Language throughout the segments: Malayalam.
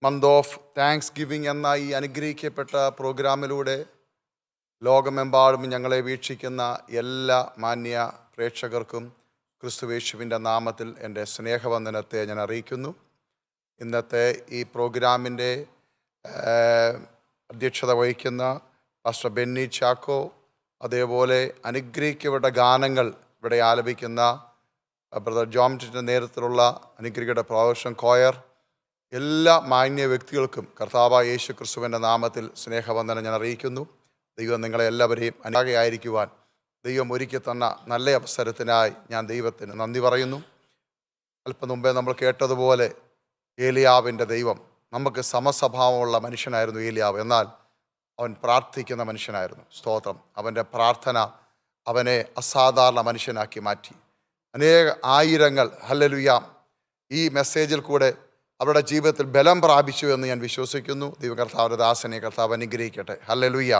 മന്ത് ഓഫ് താങ്ക്സ് ഗിവിങ് എന്ന ഈ അനുഗ്രഹിക്കപ്പെട്ട പ്രോഗ്രാമിലൂടെ ലോകമെമ്പാടും ഞങ്ങളെ വീക്ഷിക്കുന്ന എല്ലാ മാന്യ പ്രേക്ഷകർക്കും ക്രിസ്തുവേശുവിൻ്റെ നാമത്തിൽ എൻ്റെ സ്നേഹവന്ദനത്തെ ഞാൻ അറിയിക്കുന്നു. ഇന്നത്തെ ഈ പ്രോഗ്രാമിൻ്റെ അധ്യക്ഷത വഹിക്കുന്ന പാസ്റ്റർ ബെന്നി ചാക്കോ, അതേപോലെ അനുഗ്രഹിക്കപ്പെട്ട ഗാനങ്ങൾ ഇവിടെ ആലപിക്കുന്ന ബ്രദർ ജോമിറ്റിൻ്റെ നേതൃത്വത്തിലുള്ള അനുഗ്രഹിക്കപ്പെട്ട പ്രൊഫഷൻ കോയർ, എല്ലാ മാന്യ വ്യക്തികൾക്കും കർത്താവായ യേശു ക്രിസ്തുവിൻ്റെ നാമത്തിൽ സ്നേഹവന്ദനം ഞാൻ അറിയിക്കുന്നു. ദൈവം നിങ്ങളെ എല്ലാവരെയും അനുഗ്രഹിക്കുവാൻ ദൈവം ഒരുക്കി തന്ന നല്ല അവസരത്തിനായി ഞാൻ ദൈവത്തിന് നന്ദി പറയുന്നു. അല്പം മുമ്പേ നമ്മൾ കേട്ടതുപോലെ ഏലിയാവിൻ്റെ ദൈവം നമുക്ക് സമസ്വഭാവമുള്ള മനുഷ്യനായിരുന്നു ഏലിയാവ്. എന്നാൽ അവൻ പ്രാർത്ഥിക്കുന്ന മനുഷ്യനായിരുന്നു. സ്തോത്രം. അവൻ്റെ പ്രാർത്ഥന അവനെ അസാധാരണ മനുഷ്യനാക്കി മാറ്റി. അനേക ആയിരങ്ങൾ ഹല്ലേലൂയ ഈ മെസ്സേജിൽ കൂടെ അവരുടെ ജീവിതത്തിൽ ബലം പ്രാപിച്ചു എന്ന് ഞാൻ വിശ്വസിക്കുന്നു. ദൈവകർത്താവിൻ്റെ ദാസനെ കർത്താവ് അനുഗ്രഹിക്കട്ടെ. ഹല്ലേലൂയ.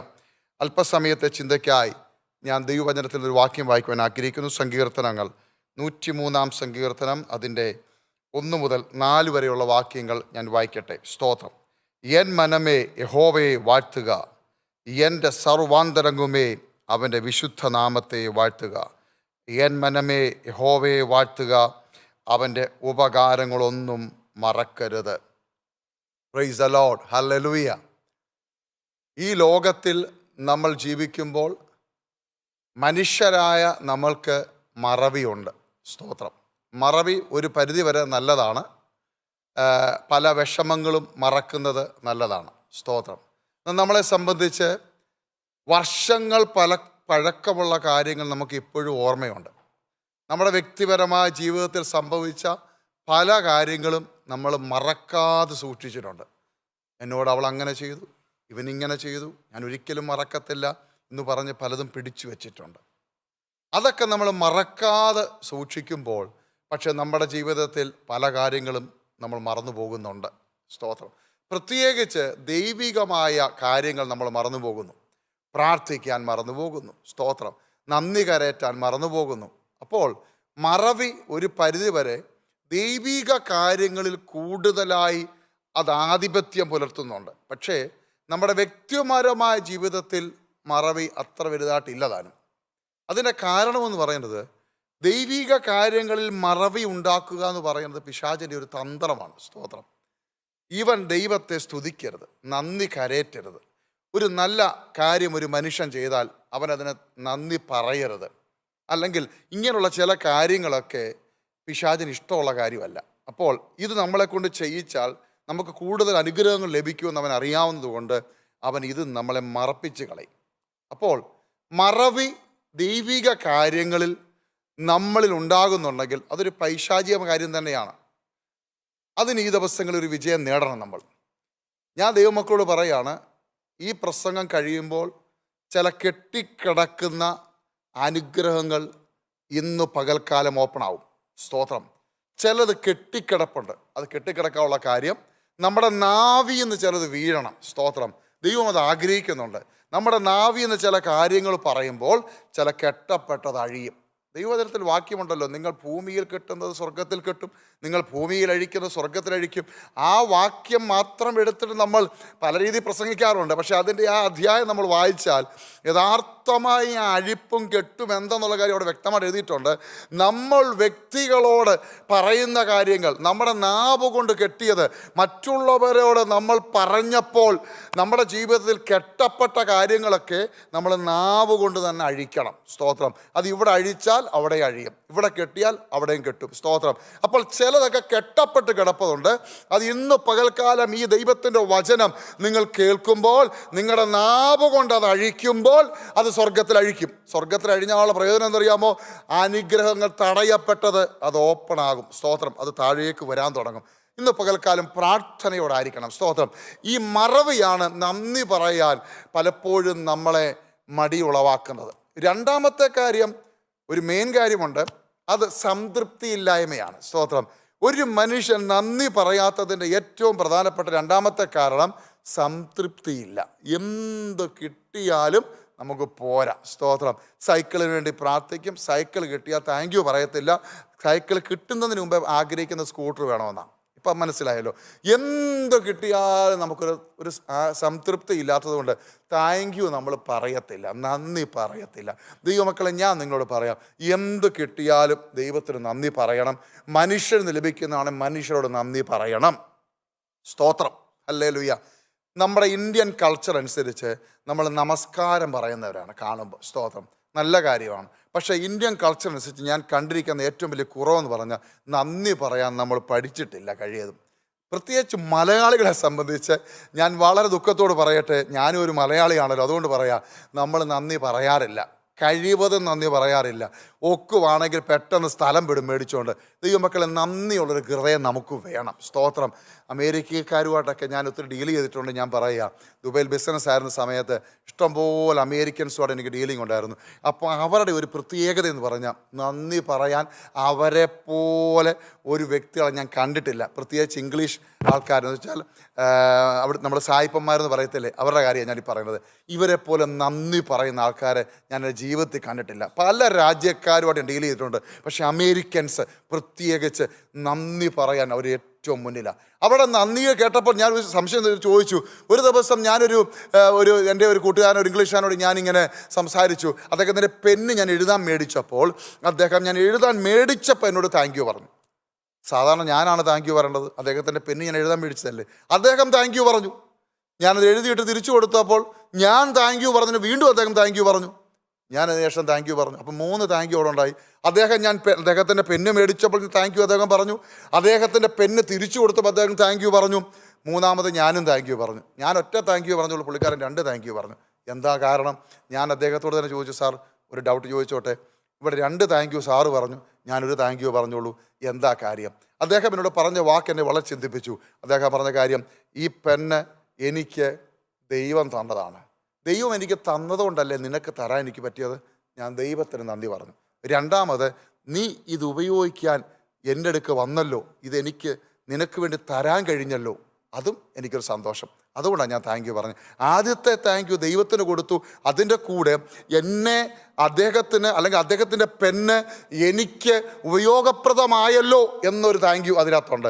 അല്പസമയത്തെ ചിന്തയ്ക്കായി ഞാൻ ദൈവവചനത്തിൽ ഒരു വാക്യം വായിക്കുവാൻ ആഗ്രഹിക്കുന്നു. സങ്കീർത്തനങ്ങൾ 103 സങ്കീർത്തനം, അതിൻ്റെ 1 മുതൽ 4 വരെയുള്ള വാക്യങ്ങൾ ഞാൻ വായിക്കട്ടെ. സ്തോത്രം. എൻ മനമേ യഹോവയെ വാഴ്ത്തുക, എൻ്റെ സർവാന്തരംഗമേ അവൻ്റെ വിശുദ്ധ നാമത്തെ വാഴ്ത്തുക. എൻ മനമേ യഹോവയെ വാഴ്ത്തുക, അവൻ്റെ ഉപകാരങ്ങളൊന്നും മറക്കരുത്. Praise the Lord. ഹല്ലേലൂയ. ഈ ലോകത്തിൽ നമ്മൾ ജീവിക്കുമ്പോൾ മനുഷ്യരായ നമ്മൾക്ക് മറവിയുണ്ട്. സ്തോത്രം. മറവി ഒരു പരിധിവരെ നല്ലതാണ്. പല വിഷമങ്ങളും മറക്കുന്നത് നല്ലതാണ്. സ്തോത്രം. നമ്മളെ സംബന്ധിച്ച് വർഷങ്ങൾ പഴക്കമുള്ള കാര്യങ്ങൾ നമുക്ക് ഇപ്പോഴും ഓർമ്മയുണ്ട്. നമ്മുടെ വ്യക്തിപരമായ ജീവിതത്തിൽ സംഭവിച്ച പല കാര്യങ്ങളും നമ്മൾ മറക്കാതെ സൂക്ഷിച്ചിട്ടുണ്ട്. എന്നോട് അവൾ അങ്ങനെ ചെയ്തു, ഇവനിങ്ങനെ ചെയ്തു, ഞാൻ ഒരിക്കലും മറക്കത്തില്ല എന്ന് പറഞ്ഞ് പലതും പിടിച്ചു വച്ചിട്ടുണ്ട്. അതൊക്കെ നമ്മൾ മറക്കാതെ സൂക്ഷിക്കുമ്പോൾ പക്ഷെ നമ്മുടെ ജീവിതത്തിൽ പല കാര്യങ്ങളും നമ്മൾ മറന്നു പോകുന്നുണ്ട്. സ്തോത്രം. പ്രത്യേകിച്ച് ദൈവികമായ കാര്യങ്ങൾ നമ്മൾ മറന്നു പോകുന്നു. പ്രാർത്ഥിക്കാൻ മറന്നു പോകുന്നു. സ്തോത്രം. നന്ദി കരയറ്റാൻ മറന്നു പോകുന്നു. അപ്പോൾ മറവി ഒരു പരിധിവരെ ദൈവിക കാര്യങ്ങളിൽ കൂടുതലായി അത് ആധിപത്യം പുലർത്തുന്നുണ്ട്. പക്ഷേ നമ്മുടെ വ്യക്തിപരമായ ജീവിതത്തിൽ മറവി അത്ര വലുതായിട്ടില്ലതാനും. അതിൻ്റെ കാരണമെന്ന് പറയുന്നത് ദൈവിക കാര്യങ്ങളിൽ മറവി ഉണ്ടാക്കുക എന്ന് പറയുന്നത് പിശാചിൻ്റെ ഒരു തന്ത്രമാണ്. സ്തോത്രം. ഇവൻ ദൈവത്തെ സ്തുതിക്കരുത്, നന്ദി കരയറ്റരുത്. ഒരു നല്ല കാര്യം ഒരു മനുഷ്യൻ ചെയ്താൽ അവനതിനെ നന്ദി പറയരുത്. അല്ലെങ്കിൽ ഇങ്ങനെയുള്ള ചില കാര്യങ്ങളൊക്കെ പിശാചിന് ഇഷ്ടമുള്ള കാര്യമല്ല. അപ്പോൾ ഇത് നമ്മളെ കൊണ്ട് ചെയ്യിച്ചാൽ നമുക്ക് കൂടുതൽ അനുഗ്രഹങ്ങൾ ലഭിക്കുമെന്ന് അവൻ അറിയാവുന്നത് കൊണ്ട് അവൻ ഇത് നമ്മളെ മറപ്പിച്ച് കളയും. അപ്പോൾ മറവി ദൈവിക കാര്യങ്ങളിൽ നമ്മളിൽ ഉണ്ടാകുന്നുണ്ടെങ്കിൽ അതൊരു പൈശാചിക കാര്യം തന്നെയാണ്. അതിന് ഈ ദിവസങ്ങളിൽ ഒരു വിജയം നേടണം നമ്മൾ. ഞാൻ ദൈവമക്കളോട് പറയാണ്, ഈ പ്രസംഗം കഴിയുമ്പോൾ ചില കെട്ടിക്കിടക്കുന്ന അനുഗ്രഹങ്ങൾ ഇന്ന് പകൽക്കാലം ഓപ്പൺ ആവും. സ്തോത്രം. ചിലത് കെട്ടിക്കിടപ്പുണ്ട്. അത് കെട്ടിക്കിടക്കാനുള്ള കാര്യം നമ്മുടെ നാവിൽ നിന്ന് ചിലത് വീഴണം. സ്തോത്രം. ദൈവം അത് ആഗ്രഹിക്കുന്നുണ്ട്. നമ്മുടെ നാവിൽ നിന്ന് ചില കാര്യങ്ങൾ പറയുമ്പോൾ ചില കെട്ടപ്പെട്ടത് അഴിയും. ദൈവവചനത്തിൽ വാക്യമുണ്ടല്ലോ, നിങ്ങൾ ഭൂമിയിൽ കെട്ടുന്നത് സ്വർഗത്തിൽ കെട്ടും, നിങ്ങൾ ഭൂമിയിൽ അഴിക്കുന്നത് സ്വർഗത്തിൽ അഴിക്കും. ആ വാക്യം മാത്രം എടുത്തിട്ട് നമ്മൾ പല രീതിയിൽ പ്രസംഗിക്കാറുണ്ട്. പക്ഷെ അതിൻ്റെ ആ അധ്യായം നമ്മൾ വായിച്ചാൽ യഥാർത്ഥമായി ആ അഴിപ്പും കെട്ടും എന്തെന്നുള്ള കാര്യം അവിടെ വ്യക്തമായിട്ട് എഴുതിയിട്ടുണ്ട്. നമ്മൾ വ്യക്തികളോട് പറയുന്ന കാര്യങ്ങൾ, നമ്മുടെ നാവ് കൊണ്ട് കെട്ടിയത് മറ്റുള്ളവരോട് നമ്മൾ പറഞ്ഞപ്പോൾ നമ്മുടെ ജീവിതത്തിൽ കെട്ടപ്പെട്ട കാര്യങ്ങളൊക്കെ നമ്മൾ നാവ് കൊണ്ട് തന്നെ അഴിക്കണം. സ്തോത്രം. അത് ഇവിടെ അഴിച്ചാൽ അവിടെ അഴിയും, ഇവിടെ കെട്ടിയാൽ അവിടെയും കെട്ടും. സ്തോത്രം. അപ്പോൾ ചിലതൊക്കെ കെട്ടപ്പെട്ട് കിടപ്പതുണ്ട്. അത് ഇന്ന് പകൽക്കാലം ഈ ദൈവത്തിൻ്റെ വചനം നിങ്ങൾ കേൾക്കുമ്പോൾ നിങ്ങളുടെ നാവ് കൊണ്ട് അത് അഴിക്കുമ്പോൾ അത് സ്വർഗത്തിൽ അഴിക്കും. സ്വർഗത്തിൽ അഴിഞ്ഞാലുള്ള പ്രയോജനം എന്തറിയാമോ? അനുഗ്രഹങ്ങൾ തടയപ്പെട്ടത് അത് ഓപ്പൺ ആകും. സ്തോത്രം. അത് താഴേക്ക് വരാൻ തുടങ്ങും. ഇന്ന് പകൽക്കാലം പ്രാർത്ഥനയോടായിരിക്കണം. സ്തോത്രം. ഈ മറവിയാണ് നന്ദി പറയാൻ പലപ്പോഴും നമ്മളെ മടി ഉളവാക്കുന്നത്. രണ്ടാമത്തെ കാര്യം, ഒരു മെയിൻ കാര്യമുണ്ട്, അത് സംതൃപ്തിയില്ലായ്മയാണ്. സ്തോത്രം. ഒരു മനുഷ്യൻ നന്ദി പറയാത്തതിൻ്റെ ഏറ്റവും പ്രധാനപ്പെട്ട രണ്ടാമത്തെ കാരണം സംതൃപ്തിയില്ല. എന്ത് കിട്ടിയാലും നമുക്ക് പോരാ. സ്തോത്രം. സൈക്കിളിന് വേണ്ടി പ്രാർത്ഥിക്കും, സൈക്കിൾ കിട്ടിയാൽ താങ്ക് യു പറയത്തില്ല. സൈക്കിൾ കിട്ടുന്നതിന് മുമ്പേ ആഗ്രഹിക്കുന്ന സ്കൂട്ടർ വേണമെന്നാണ്. ഇപ്പം മനസ്സിലായല്ലോ. എന്ത് കിട്ടിയാലും നമുക്കൊരു ഒരു സംതൃപ്തി ഇല്ലാത്തത് കൊണ്ട് താങ്ക് യു നമ്മൾ പറയത്തില്ല, നന്ദി പറയത്തില്ല. ദൈവമക്കളെ, ഞാൻ നിങ്ങളോട് പറയാം, എന്ത് കിട്ടിയാലും ദൈവത്തിന് നന്ദി പറയണം. മനുഷ്യന് ലഭിക്കുന്നതാണ്, മനുഷ്യരോട് നന്ദി പറയണം. സ്തോത്രം, ഹല്ലേലൂയ. നമ്മുടെ ഇന്ത്യൻ കൾച്ചർ അനുസരിച്ച് നമ്മൾ നമസ്കാരം പറയുന്നവരാണ് കാണുമ്പോൾ. സ്തോത്രം, നല്ല കാര്യമാണ്. പക്ഷേ ഇന്ത്യൻ കൾച്ചർ അനുസരിച്ച് ഞാൻ കണ്ടിരിക്കുന്ന ഏറ്റവും വലിയ കുറവെന്ന് പറഞ്ഞാൽ നന്ദി പറയാൻ നമ്മൾ പഠിച്ചിട്ടില്ല കഴിയതും. പ്രത്യേകിച്ച് മലയാളികളെ സംബന്ധിച്ച് ഞാൻ വളരെ ദുഃഖത്തോട് പറയട്ടെ, ഞാനും ഒരു മലയാളിയാണല്ലോ, അതുകൊണ്ട് പറയാം, നമ്മൾ നന്ദി പറയാറില്ല, കഴിവതും നന്ദി പറയാറില്ല. ഒക്കുവാണെങ്കിൽ പെട്ടെന്ന് സ്ഥലം വിടും മേടിച്ചുകൊണ്ട്. ദൈവമക്കളെ, നന്ദിയുള്ളൊരു ഹൃദയം നമുക്ക് വേണം. സ്തോത്രം. അമേരിക്കക്കാരുമായിട്ടൊക്കെ ഞാൻ ഒത്തിരി ഡീൽ ചെയ്തിട്ടുണ്ട്. ഞാൻ പറയുക, ദുബൈയിൽ ബിസിനസ് ആയിരുന്ന സമയത്ത് ഇഷ്ടംപോലെ അമേരിക്കൻസുമായിട്ട് എനിക്ക് ഡീലിംഗ് ഉണ്ടായിരുന്നു. അപ്പോൾ അവരുടെ ഒരു പ്രത്യേകത എന്ന് പറഞ്ഞാൽ, നന്ദി പറയാൻ അവരെ പോലെ ഒരു വ്യക്തികളെ ഞാൻ കണ്ടിട്ടില്ല. പ്രത്യേകിച്ച് ഇംഗ്ലീഷ് ആൾക്കാരെന്ന് വെച്ചാൽ അവിടെ നമ്മുടെ സായിപ്പന്മാരെന്ന് പറയത്തില്ലേ, അവരുടെ കാര്യമാണ് ഞാനീ പറയുന്നത്. ഇവരെ പോലെ നന്ദി പറയുന്ന ആൾക്കാരെ ഞാൻ എൻ്റെ ജീവിതത്തിൽ കണ്ടിട്ടില്ല. പല രാജ്യക്കാരുമായിട്ട് ഡീൽ ചെയ്തിട്ടുണ്ട്. പക്ഷേ അമേരിക്കൻസ് പ്രത്യേകിച്ച് നന്ദി പറയാൻ അവർ ഏറ്റവും മുന്നിലാണ്. അവിടെ നന്ദിയെ കേട്ടപ്പോൾ ഞാൻ ഒരു സംശയം ചോദിച്ചു. ഒരു ദിവസം ഞാനൊരു എൻ്റെ ഒരു കൂട്ടുകാരനോട്, ഇംഗ്ലീഷുകാരനോട് ഞാനിങ്ങനെ സംസാരിച്ചു. അദ്ദേഹത്തിൻ്റെ പെണ്ണ് ഞാൻ എഴുതാൻ മേടിച്ചപ്പോൾ ഞാൻ എഴുതാൻ മേടിച്ചപ്പോൾ എന്നോട് താങ്ക് യു പറഞ്ഞു. സാധാരണ ഞാനാണ് താങ്ക് യു പറയേണ്ടത്, അദ്ദേഹത്തിൻ്റെ പെണ്ണ് ഞാൻ എഴുതാൻ മേടിച്ചതല്ലേ. അദ്ദേഹം താങ്ക് യു പറഞ്ഞു. ഞാനത് എഴുതിയിട്ട് തിരിച്ചു കൊടുത്തപ്പോൾ ഞാൻ താങ്ക് യു പറഞ്ഞതിന് വീണ്ടും അദ്ദേഹം താങ്ക് യു പറഞ്ഞു. ഞാൻ അതിനുശേഷം താങ്ക് യു പറഞ്ഞു. അപ്പം 3 താങ്ക് യു അവിടെ ഉണ്ടായി. അദ്ദേഹത്തിൻ്റെ പെണ്ണ് മേടിച്ചപ്പോൾ താങ്ക് യു അദ്ദേഹം പറഞ്ഞു. അദ്ദേഹത്തിൻ്റെ പെണ്ണ് തിരിച്ചു കൊടുത്തപ്പോൾ അദ്ദേഹം താങ്ക് യു പറഞ്ഞു. 3ാമത് ഞാനും താങ്ക് യു പറഞ്ഞു. ഞാൻ ഒറ്റ താങ്ക് യു പറഞ്ഞുള്ളൂ, പുള്ളിക്കാരൻ 2 താങ്ക് യു പറഞ്ഞു. എന്താ കാരണം? ഞാൻ അദ്ദേഹത്തോട് തന്നെ ചോദിച്ചു, സാർ ഒരു ഡൗട്ട് ചോദിച്ചോട്ടെ, ഇവിടെ 2 താങ്ക് യു സാറ് പറഞ്ഞു, ഞാനൊരു താങ്ക് യു പറഞ്ഞോളൂ, എന്താ കാര്യം? അദ്ദേഹം എന്നോട് പറഞ്ഞ വാക്ക് എന്നെ വളരെ ചിന്തിപ്പിച്ചു. അദ്ദേഹം പറഞ്ഞ കാര്യം, ഈ പെണ്ണ് എനിക്ക് ദൈവം തന്നതാണ്. ദൈവം എനിക്ക് തന്നതുകൊണ്ടല്ലേ നിനക്ക് തരാൻ എനിക്ക് പറ്റിയത്. ഞാൻ ദൈവത്തിന് നന്ദി പറഞ്ഞു. 2ാമത്, നീ ഇത് ഉപയോഗിക്കാൻ എൻ്റെ അടുക്ക് വന്നല്ലോ, ഇതെനിക്ക് നിനക്ക് വേണ്ടി തരാൻ കഴിഞ്ഞല്ലോ, അതും എനിക്കൊരു സന്തോഷം. അതുകൊണ്ടാണ് ഞാൻ താങ്ക് യു പറഞ്ഞത്. ആദ്യത്തെ താങ്ക് യു ദൈവത്തിന് കൊടുത്തു, അതിൻ്റെ കൂടെ എന്നെ അദ്ദേഹത്തിന് അല്ലെങ്കിൽ അദ്ദേഹത്തിൻ്റെ പെണ്ണ് എനിക്ക് ഉപയോഗപ്രദമായല്ലോ എന്നൊരു താങ്ക് യു അതിനകത്തുണ്ട്.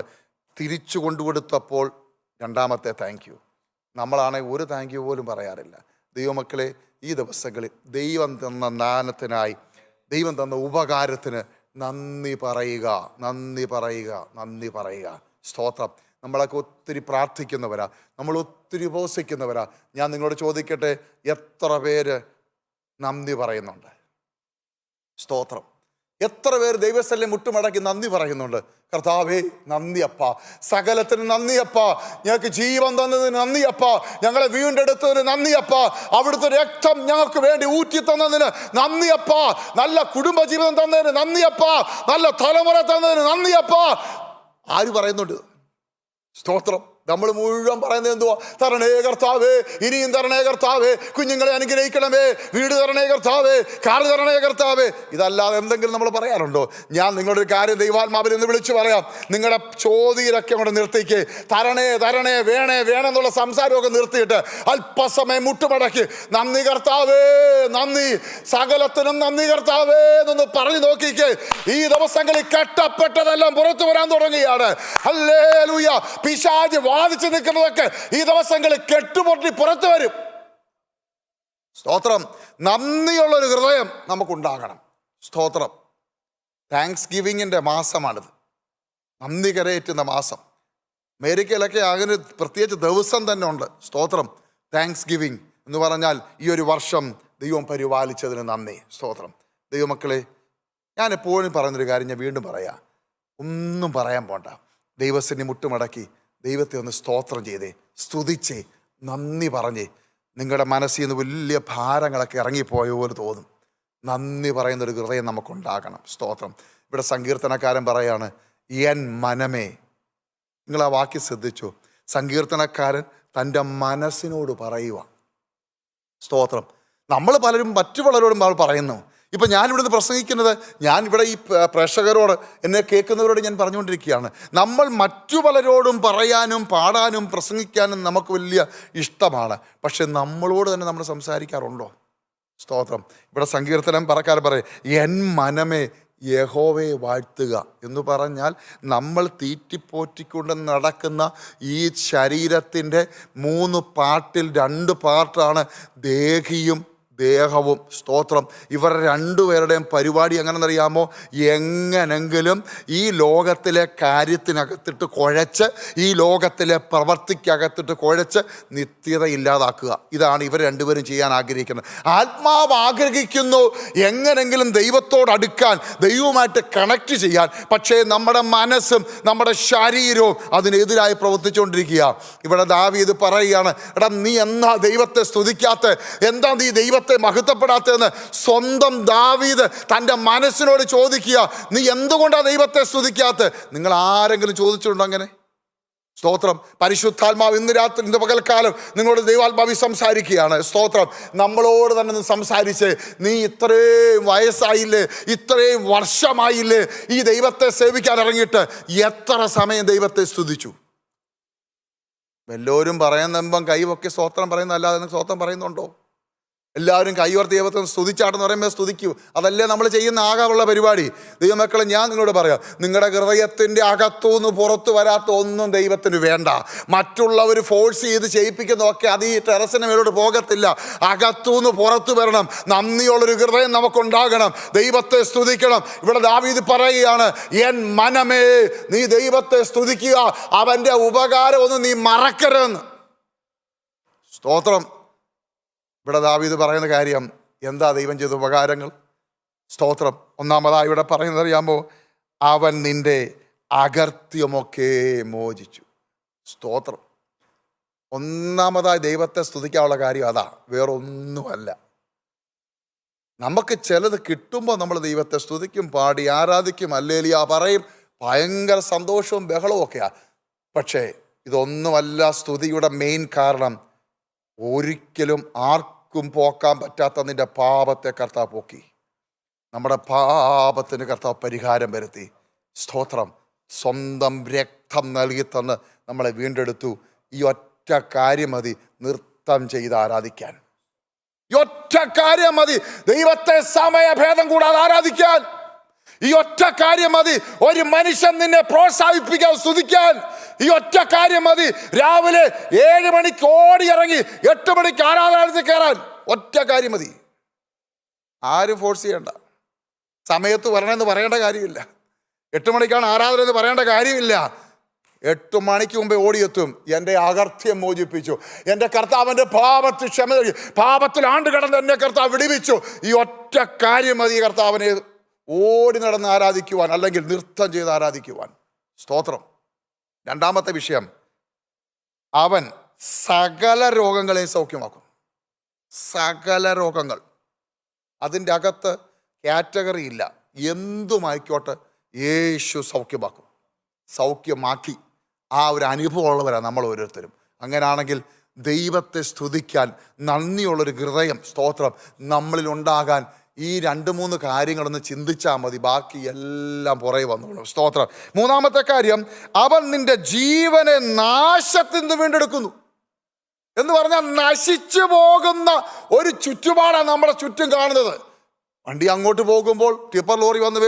തിരിച്ചു കൊണ്ടുകൊടുത്തപ്പോൾ 2ാമത്തെ താങ്ക് യു. നമ്മളാണെങ്കിൽ ഒരു താങ്ക് യു പോലും പറയാറില്ല. ദൈവമക്കളെ, ഈ ദിവസങ്ങളിൽ ദൈവം തന്ന ദാനത്തിനായി, ദൈവം തന്ന ഉപകാരത്തിന് നന്ദി പറയുക, നന്ദി പറയുക, നന്ദി പറയുക. സ്തോത്രം. നമ്മളൊക്കെ ഒത്തിരി പ്രാർത്ഥിക്കുന്നവരാ, നമ്മൾ ഒത്തിരി ഉപവസിക്കുന്നവരാ. ഞാൻ നിങ്ങളോട് ചോദിക്കട്ടെ, എത്ര പേര് നന്ദി പറയുന്നുണ്ട്? സ്തോത്രം. എത്ര പേര് ദൈവസ്ഥലം മുട്ടുമടക്കി നന്ദി പറയുന്നുണ്ട്? കർത്താവേ നന്ദിയപ്പ, സകലത്തിന് നന്ദിയപ്പ, ഞങ്ങൾക്ക് ജീവൻ തന്നതിന് നന്ദിയപ്പ, ഞങ്ങളെ വീണ്ടെടുത്തതിന് നന്ദിയപ്പ, അവിടുത്തെ രക്തം ഞങ്ങൾക്ക് വേണ്ടി ഊറ്റി തന്നതിന് നന്ദിയപ്പ, നല്ല കുടുംബജീവിതം തന്നതിന് നന്ദിയപ്പ, നല്ല തലമുറ തന്നതിന് നന്ദിയപ്പ. ആര് പറയുന്നുണ്ട്? സ്തോത്രം. നമ്മൾ മുഴുവൻ പറയുന്നത് എന്തുവാ? തരണേ കർത്താവേ, ഇനിയും തരണേ കർത്താവേ, കുഞ്ഞുങ്ങളെ അനുഗ്രഹിക്കണമേ, വീട് തരണേ കർത്താവേ, കാർ തരണേ കർത്താവേ. ഇതല്ലാതെ എന്തെങ്കിലും നമ്മൾ പറയാറുണ്ടോ? ഞാൻ നിങ്ങളുടെ ഒരു കാര്യം ദൈവാത്മാവിൽ നിന്ന് വിളിച്ചു പറയാം. നിങ്ങളുടെ ചോദ്യരൊക്കെ കൊണ്ട് നിർത്തിക്ക്. തരണേ തരണേ, വേണേ വേണമെന്നുള്ള സംസാരമൊക്കെ നിർത്തിയിട്ട് അല്പസമയം മുട്ടുമടക്കി നന്ദി കർത്താവേ, നന്ദി, സകലത്തിനും നന്ദി കർത്താവേ എന്നൊന്ന് പറഞ്ഞു നോക്കിക്ക്. ഈ ദിവസങ്ങളിൽ കെട്ടപ്പെട്ടതെല്ലാം പുറത്തു വരാൻ തുടങ്ങിയാണ്. ഹല്ലേലൂയ. പിശാച് വാദിച്ചു നിൽക്കുന്നതൊക്കെ ഈ ദിവസങ്ങളിൽ കെട്ടുപൊട്ടി പുറത്തു വരും. സ്തോത്രം. നന്ദിയുള്ളൊരു ഹൃദയം നമുക്കുണ്ടാകണം. സ്തോത്രം. താങ്ക്സ് ഗിവിങ്ങിൻ്റെ മാസമാണിത്, നന്ദി കരയേറ്റുന്ന മാസം. അമേരിക്കയിലൊക്കെ അങ്ങനെ പ്രത്യേകിച്ച് ദിവസം തന്നെ ഉണ്ട്. സ്തോത്രം. താങ്ക്സ് ഗിവിങ് എന്ന് പറഞ്ഞാൽ ഈ ഒരു വർഷം ദൈവം പരിപാലിച്ചതിന് നന്ദി. സ്തോത്രം. ദൈവമക്കളെ, ഞാൻ എപ്പോഴും പറയുന്നൊരു കാര്യം ഞാൻ വീണ്ടും പറയാം. ഒന്നും പറയാൻ പോണ്ട, ദൈവത്തിന് മുട്ടുമടക്കി ദൈവത്തെ ഒന്ന് സ്തോത്രം ചെയ്തേ, സ്തുതിച്ചേ, നന്ദി പറഞ്ഞേ. നിങ്ങളുടെ മനസ്സിൽ നിന്ന് വലിയ ഭാരങ്ങളൊക്കെ ഇറങ്ങിപ്പോയ പോലെ തോന്നും. നന്ദി പറയുന്നൊരു ഹൃദയം നമുക്കുണ്ടാകണം. സ്തോത്രം. ഇവിടെ സങ്കീർത്തനക്കാരൻ പറയാണ്, എൻ മനമേ. നിങ്ങൾ ആ വാക്യം ശ്രദ്ധിച്ചു. സങ്കീർത്തനക്കാരൻ തൻ്റെ മനസ്സിനോട് പറയുക. സ്തോത്രം. നമ്മൾ പലരും മറ്റു പലരോടും പറയുന്നു. ഇപ്പം ഞാനിവിടുന്ന് പ്രസംഗിക്കുന്നത്, ഞാനിവിടെ ഈ പ്രേക്ഷകരോട്, എന്നെ കേൾക്കുന്നവരോട് ഞാൻ പറഞ്ഞുകൊണ്ടിരിക്കുകയാണ്. നമ്മൾ മറ്റു പലരോടും പറയാനും പാടാനും പ്രസംഗിക്കാനും നമുക്ക് വലിയ ഇഷ്ടമാണ്. പക്ഷെ നമ്മളോട് തന്നെ നമ്മൾ സംസാരിക്കാറുണ്ടോ? സ്തോത്രം. ഇവിടെ സങ്കീർത്തനം പറക്കാരൻ പറയും, എൻ മനമേ യഹോവയെ വാഴ്ത്തുക എന്ന് പറഞ്ഞാൽ നമ്മൾ തീറ്റിപ്പോറ്റിക്കൊണ്ട് നടക്കുന്ന ഈ ശരീരത്തിൻ്റെ 3 പാർട്ടിൽ 2 പാർട്ടാണ് ദേഹിയും ദേഹവും. സ്തോത്രം. ഇവർ രണ്ടുപേരുടെയും പരിപാടി എങ്ങനെയെന്നറിയാമോ? എങ്ങനെങ്കിലും ഈ ലോകത്തിലെ കാര്യത്തിനകത്തിട്ട് കുഴച്ച്, ഈ ലോകത്തിലെ പ്രവർത്തിക്കകത്തിട്ട് കുഴച്ച് നിത്യത ഇല്ലാതാക്കുക. ഇതാണ് ഇവർ രണ്ടുപേരും ചെയ്യാൻ ആഗ്രഹിക്കുന്നത്. ആത്മാവ് ആഗ്രഹിക്കുന്നു എങ്ങനെങ്കിലും ദൈവത്തോട് അടുക്കാൻ, ദൈവവുമായിട്ട് കണക്ട് ചെയ്യാൻ. പക്ഷേ നമ്മുടെ മനസ്സും നമ്മുടെ ശരീരവും അതിനെതിരായി പ്രവർത്തിച്ചുകൊണ്ടിരിക്കുക. ഇവിടെ ദാവീദ് പറയുകയാണ്, എടാ നീ എന്നാ ദൈവത്തെ സ്തുതിക്കാത്ത, എന്താ നീ ദൈവത്തെ മഹത്വപ്പെടാത്തതെന്ന് സ്വന്തം ദാവീദ് തൻ്റെ മനസ്സിനോട് ചോദിക്കുക. നീ എന്തുകൊണ്ടാണ് ദൈവത്തെ സ്തുതിക്കാത്ത? നിങ്ങൾ ആരെങ്കിലും ചോദിച്ചിട്ടുണ്ടോ അങ്ങനെ? സ്തോത്രം. പരിശുദ്ധാത്മാവ് ഇന്ന് പകൽക്കാലം നിങ്ങളോട് ദൈവാത്മാവി സംസാരിക്കുകയാണ്. സ്തോത്രം. നമ്മളോട് തന്നെ സംസാരിച്ച്, നീ ഇത്രയും വയസ്സായില്ലേ, ഇത്രയും വർഷമായില്ലേ ഈ ദൈവത്തെ സേവിക്കാൻ ഇറങ്ങിയിട്ട്, എത്ര സമയം ദൈവത്തെ സ്തുതിച്ചു? എല്ലാവരും പറയുമ്പം കൈവൊക്കെ സ്തോത്രം പറയുന്നതല്ലാതെ സ്തോത്രം പറയുന്നുണ്ടോ? എല്ലാവരും കൈയോർത്ത് ദൈവത്തെ സ്തുതിച്ചാട്ടെന്ന് പറയുമ്പോൾ സ്തുതിക്കൂ. അതല്ലേ നമ്മൾ ചെയ്യുന്ന ആകെയുള്ള പരിപാടി. ദൈവമക്കളെ, ഞാൻ നിങ്ങളോട് പറയാം, നിങ്ങളുടെ ഹൃദയത്തിൻ്റെ അകത്തുനിന്ന് പുറത്തു വരാത്ത ഒന്നും ദൈവത്തിന് വേണ്ട. മറ്റുള്ളവർ ഫോഴ്സ് ചെയ്ത് ചെയ്യിപ്പിക്കുന്നതൊക്കെ അത് ഈ ടെറസിന് മേലോട്ട് പോകത്തില്ല. അകത്തുനിന്ന് പുറത്തു വരണം. നന്ദിയുള്ളൊരു ഹൃദയം നമുക്കുണ്ടാകണം. ദൈവത്തെ സ്തുതിക്കണം. ഇവിടെ ദാവീദ് പറയുകയാണ്, എൻ മനമേ നീ ദൈവത്തെ സ്തുതിക്കുക, അവൻ്റെ ഉപകാരമൊന്നും നീ മറക്കരുതെന്ന്. സ്തോത്രം. ഇവിടെ ദാവീദ് പറയുന്ന കാര്യം എന്താ? ദൈവം ചെയ്ത ഉപകാരങ്ങൾ. സ്തോത്രം. ഒന്നാമതായി ഇവിടെ പറയുന്നത് അറിയാമോ? അവൻ നിന്റെ അകർത്യമൊക്കെ മോചിച്ചു. സ്തോത്രം. ഒന്നാമതായി ദൈവത്തെ സ്തുതിക്കാനുള്ള കാര്യം അതാ, വേറൊന്നുമല്ല. നമുക്ക് ചിലത് കിട്ടുമ്പോൾ നമ്മൾ ദൈവത്തെ സ്തുതിക്കും, പാടി ആരാധിക്കും, ഹല്ലേലൂയ പറയും, ഭയങ്കര സന്തോഷവും ബഹളവും ഒക്കെയാ. പക്ഷേ ഇതൊന്നുമല്ല സ്തുതിയുടെ മെയിൻ കാരണം. ഒരിക്കലും ആർക്കും പോക്കാൻ പറ്റാത്ത നിന്റെ പാപത്തെ കർത്താവ് പോക്കി. നമ്മുടെ പാപത്തിന് കർത്താവ് പരിഹാരം വരുത്തി. സ്തോത്രം. സ്വന്തം രക്തം നൽകി തന്ന് നമ്മളെ വീണ്ടെടുത്തു. ഈ ഒറ്റ കാര്യം മതി നൃത്തം ചെയ്ത് ആരാധിക്കാൻ. ഈ ഒറ്റ കാര്യം മതി ദൈവത്തെ സമയഭേദം കൂടാതെ ആരാധിക്കാൻ. ഈ ഒറ്റ കാര്യം മതി ഒരു മനുഷ്യൻ നിന്നെ പ്രോത്സാഹിപ്പിക്കാൻ, സ്തുതിക്കാൻ. ഈ ഒറ്റ കാര്യം മതി രാവിലെ 7 മണിക്ക് ഓടി ഇറങ്ങി 8 മണിക്ക് ആരാധനാലയത്തിൽ കയറാൻ. ഒറ്റ കാര്യം മതി. ആരും ഫോഴ്സ് ചെയ്യണ്ട. സമയത്ത് വരണമെന്ന് പറയേണ്ട കാര്യമില്ല. 8 മണിക്കാണ് ആരാധന എന്ന് പറയേണ്ട കാര്യമില്ല. 8 മണിക്ക് മുമ്പേ ഓടിയെത്തും. എൻ്റെ അകർത്യം മോചിപ്പിച്ചു, എൻ്റെ കർത്താവിൻ്റെ പാപത്തിൽ ക്ഷമ നൽകി, പാപത്തിൽ ആണ്ട് കിടന്ന് എന്നെ കർത്താവ് വിടുവിച്ചു. ഈ ഒറ്റ കാര്യം മതി കർത്താവിനെ ഓടി നടന്ന് ആരാധിക്കുവാൻ, അല്ലെങ്കിൽ നൃത്തം ചെയ്ത് ആരാധിക്കുവാൻ. സ്തോത്രം. രണ്ടാമത്തെ വിഷയം, അവൻ സകല രോഗങ്ങളെയും സൗഖ്യമാക്കും. സകല രോഗങ്ങൾ. അതിൻ്റെ അകത്ത് കാറ്റഗറി ഇല്ല. എന്തുമായിക്കോട്ടെ യേശു സൗഖ്യമാക്കും, സൗഖ്യമാക്കി. ആ ഒരു അനുഭവമുള്ളവരാണ് നമ്മൾ ഓരോരുത്തരും. അങ്ങനെയാണെങ്കിൽ ദൈവത്തെ സ്തുതിക്കാൻ നന്ദിയുള്ളൊരു ഹൃദയം, സ്തോത്രം, നമ്മളിൽ ഉണ്ടാകാൻ ഈ 2-3 കാര്യങ്ങളൊന്ന് ചിന്തിച്ചാൽ മതി. ബാക്കി എല്ലാം പുറകെ വന്നോളും. സ്തോത്രം. മൂന്നാമത്തെ കാര്യം, അവൻ നിന്റെ ജീവനെ നാശത്തിൽ നിന്ന് വീണ്ടെടുക്കുന്നു. എന്ന് പറഞ്ഞാൽ നശിച്ചു പോകുന്ന ഒരു ചുറ്റുപാടാണ് നമ്മുടെ ചുറ്റും കാണുന്നത്. വണ്ടി അങ്ങോട്ട് പോകുമ്പോൾ ടിപ്പർ ലോറി വന്ന്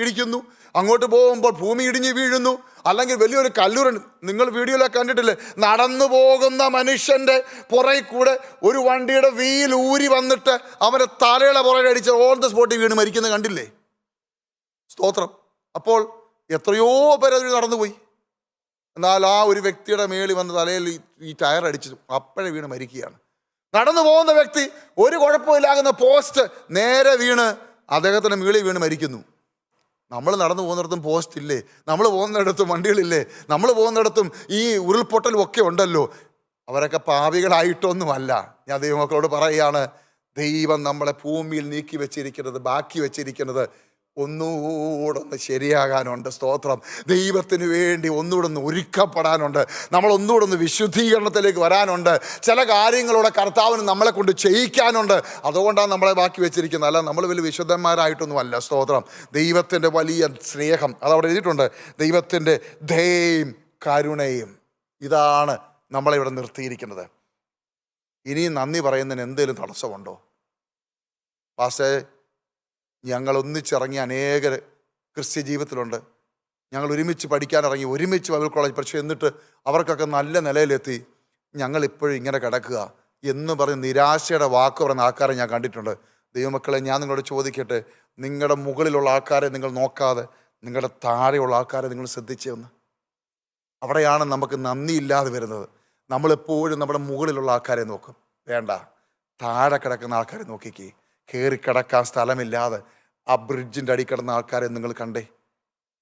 ഇടിക്കുന്നു, അങ്ങോട്ട് പോകുമ്പോൾ ഭൂമി ഇടിഞ്ഞ് വീഴുന്നു, അല്ലെങ്കിൽ വലിയൊരു കല്ലുരുണ്ട്. നിങ്ങൾ വീഡിയോയിലൊക്കെ കണ്ടിട്ടില്ലേ? നടന്നു പോകുന്ന മനുഷ്യൻ്റെ പുറകിൽ കൂടെ ഒരു വണ്ടിയുടെ വീൽ ഊരി വന്നിട്ട് അവൻ്റെ തലയുടെ പുറകെ അടിച്ച് ഓൺ ദ സ്പോട്ടിൽ വീണ് മരിക്കുന്നത് കണ്ടില്ലേ? സ്തോത്രം. അപ്പോൾ എത്രയോ പേര് അതിൽ നടന്നുപോയി. എന്നാൽ ആ ഒരു വ്യക്തിയുടെ മേളിൽ വന്ന് തലയിൽ ഈ ടയർ അടിച്ചു അപ്പോഴേ വീണ് മരിക്കുകയാണ്. നടന്നു പോകുന്ന വ്യക്തി ഒരു കുഴപ്പമില്ലാകുന്ന പോസ്റ്റ് നേരെ വീണ് അദ്ദേഹത്തിൻ്റെ മേളിൽ വീണ് മരിക്കുന്നു. നമ്മൾ നടന്നു പോകുന്നിടത്തും പോസ്റ്റ് ഇല്ലേ? നമ്മൾ പോകുന്നിടത്തും വണ്ടികളില്ലേ? നമ്മൾ പോകുന്നിടത്തും ഈ ഉരുൾപൊട്ടലും ഒക്കെ ഉണ്ടല്ലോ. അവരൊക്കെ പാപികളായിട്ടൊന്നുമല്ല. ഞാൻ ദൈവമക്കളോട് പറയുകയാണ്, ദൈവം നമ്മളെ ഭൂമിയിൽ നീക്കി വെച്ചിരിക്കുന്നത്, ബാക്കി വെച്ചിരിക്കുന്നത് ഒന്നുകൂടെ ഒന്ന് ശരിയാകാനുണ്ട്. സ്തോത്രം. ദൈവത്തിന് വേണ്ടി ഒന്നുകൂടെ ഒന്ന് ഒരുക്കപ്പെടാനുണ്ട്. നമ്മൾ ഒന്നുകൂടെ ഒന്ന് വിശുദ്ധീകരണത്തിലേക്ക് വരാനുണ്ട്. ചില കാര്യങ്ങളോടെ കർത്താവിന് നമ്മളെ കൊണ്ട് ചെയ്യിക്കാനുണ്ട്. അതുകൊണ്ടാണ് നമ്മളെ ബാക്കി വെച്ചിരിക്കുന്നത്. അല്ല നമ്മൾ വലിയ വിശുദ്ധന്മാരായിട്ടൊന്നും അല്ല. സ്തോത്രം. ദൈവത്തിൻ്റെ വലിയ സ്നേഹം അതവിടെ എഴുതിയിട്ടുണ്ട്. ദൈവത്തിൻ്റെ ദയയും കരുണയും, ഇതാണ് നമ്മളെ ഇവിടെ നിർത്തിയിരിക്കുന്നത്. ഇനിയും നന്ദി പറയുന്നതിന് എന്തെങ്കിലും തടസ്സമുണ്ടോ? പാസ്റ്റേ, ഞങ്ങൾ ഒന്നിച്ചിറങ്ങി അനേകർ ക്രിസ്ത്യ ജീവിതത്തിലുണ്ട്. ഞങ്ങൾ ഒരുമിച്ച് പഠിക്കാനിറങ്ങി, ഒരുമിച്ച് ബൈബിൾ കോളേജ്, പക്ഷേ എന്നിട്ട് അവർക്കൊക്കെ നല്ല നിലയിലെത്തി, ഞങ്ങളിപ്പോഴും ഇങ്ങനെ കിടക്കുക എന്ന് പറഞ്ഞ് നിരാശയുടെ വാക്ക് പറയുന്ന ആൾക്കാരെ ഞാൻ കണ്ടിട്ടുണ്ട്. ദൈവമക്കളെ, ഞാൻ നിങ്ങളോട് ചോദിക്കട്ടെ, നിങ്ങളുടെ മുകളിലുള്ള ആൾക്കാരെ നിങ്ങൾ നോക്കാതെ നിങ്ങളുടെ താഴെയുള്ള ആൾക്കാരെ നിങ്ങൾ ശ്രദ്ധിച്ചേ ഒന്ന്. അവിടെയാണ് നമുക്ക് നന്ദിയില്ലാതെ വരുന്നത്. നമ്മളെപ്പോഴും നമ്മുടെ മുകളിലുള്ള ആൾക്കാരെ നോക്കും. വേണ്ട, താഴെ കിടക്കുന്ന ആൾക്കാരെ നോക്കിക്കേ. കയറി കിടക്കാൻ സ്ഥലമില്ലാതെ ആ ബ്രിഡ്ജിൻ്റെ അടി കിടന്ന ആൾക്കാരെ നിങ്ങൾ കണ്ടേ?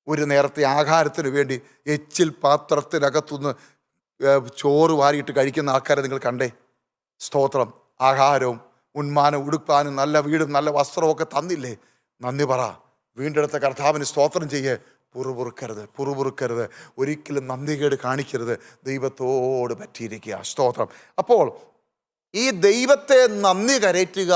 ഒരു നേരത്തെ ആഹാരത്തിന് വേണ്ടി എച്ചിൽ പാത്രത്തിനകത്തുനിന്ന് ചോറ് വാരിയിട്ട് കഴിക്കുന്ന ആൾക്കാരെ നിങ്ങൾ കണ്ടേ? സ്തോത്രം. ആഹാരവും ഉന്മാനം ഉടുപ്പാനും നല്ല വീടും നല്ല വസ്ത്രവും ഒക്കെ തന്നില്ലേ? നന്ദി പറ. വീണ്ടെടുത്ത കർത്താവിന് സ്തോത്രം ചെയ്യേ. പുറുപുറുക്കരുത്. ഒരിക്കലും നന്ദികേട് കാണിക്കരുത്. ദൈവത്തോട് പറ്റിയിരിക്കുക. സ്തോത്രം. അപ്പോൾ ഈ ദൈവത്തെ നന്ദി കരയറ്റുക,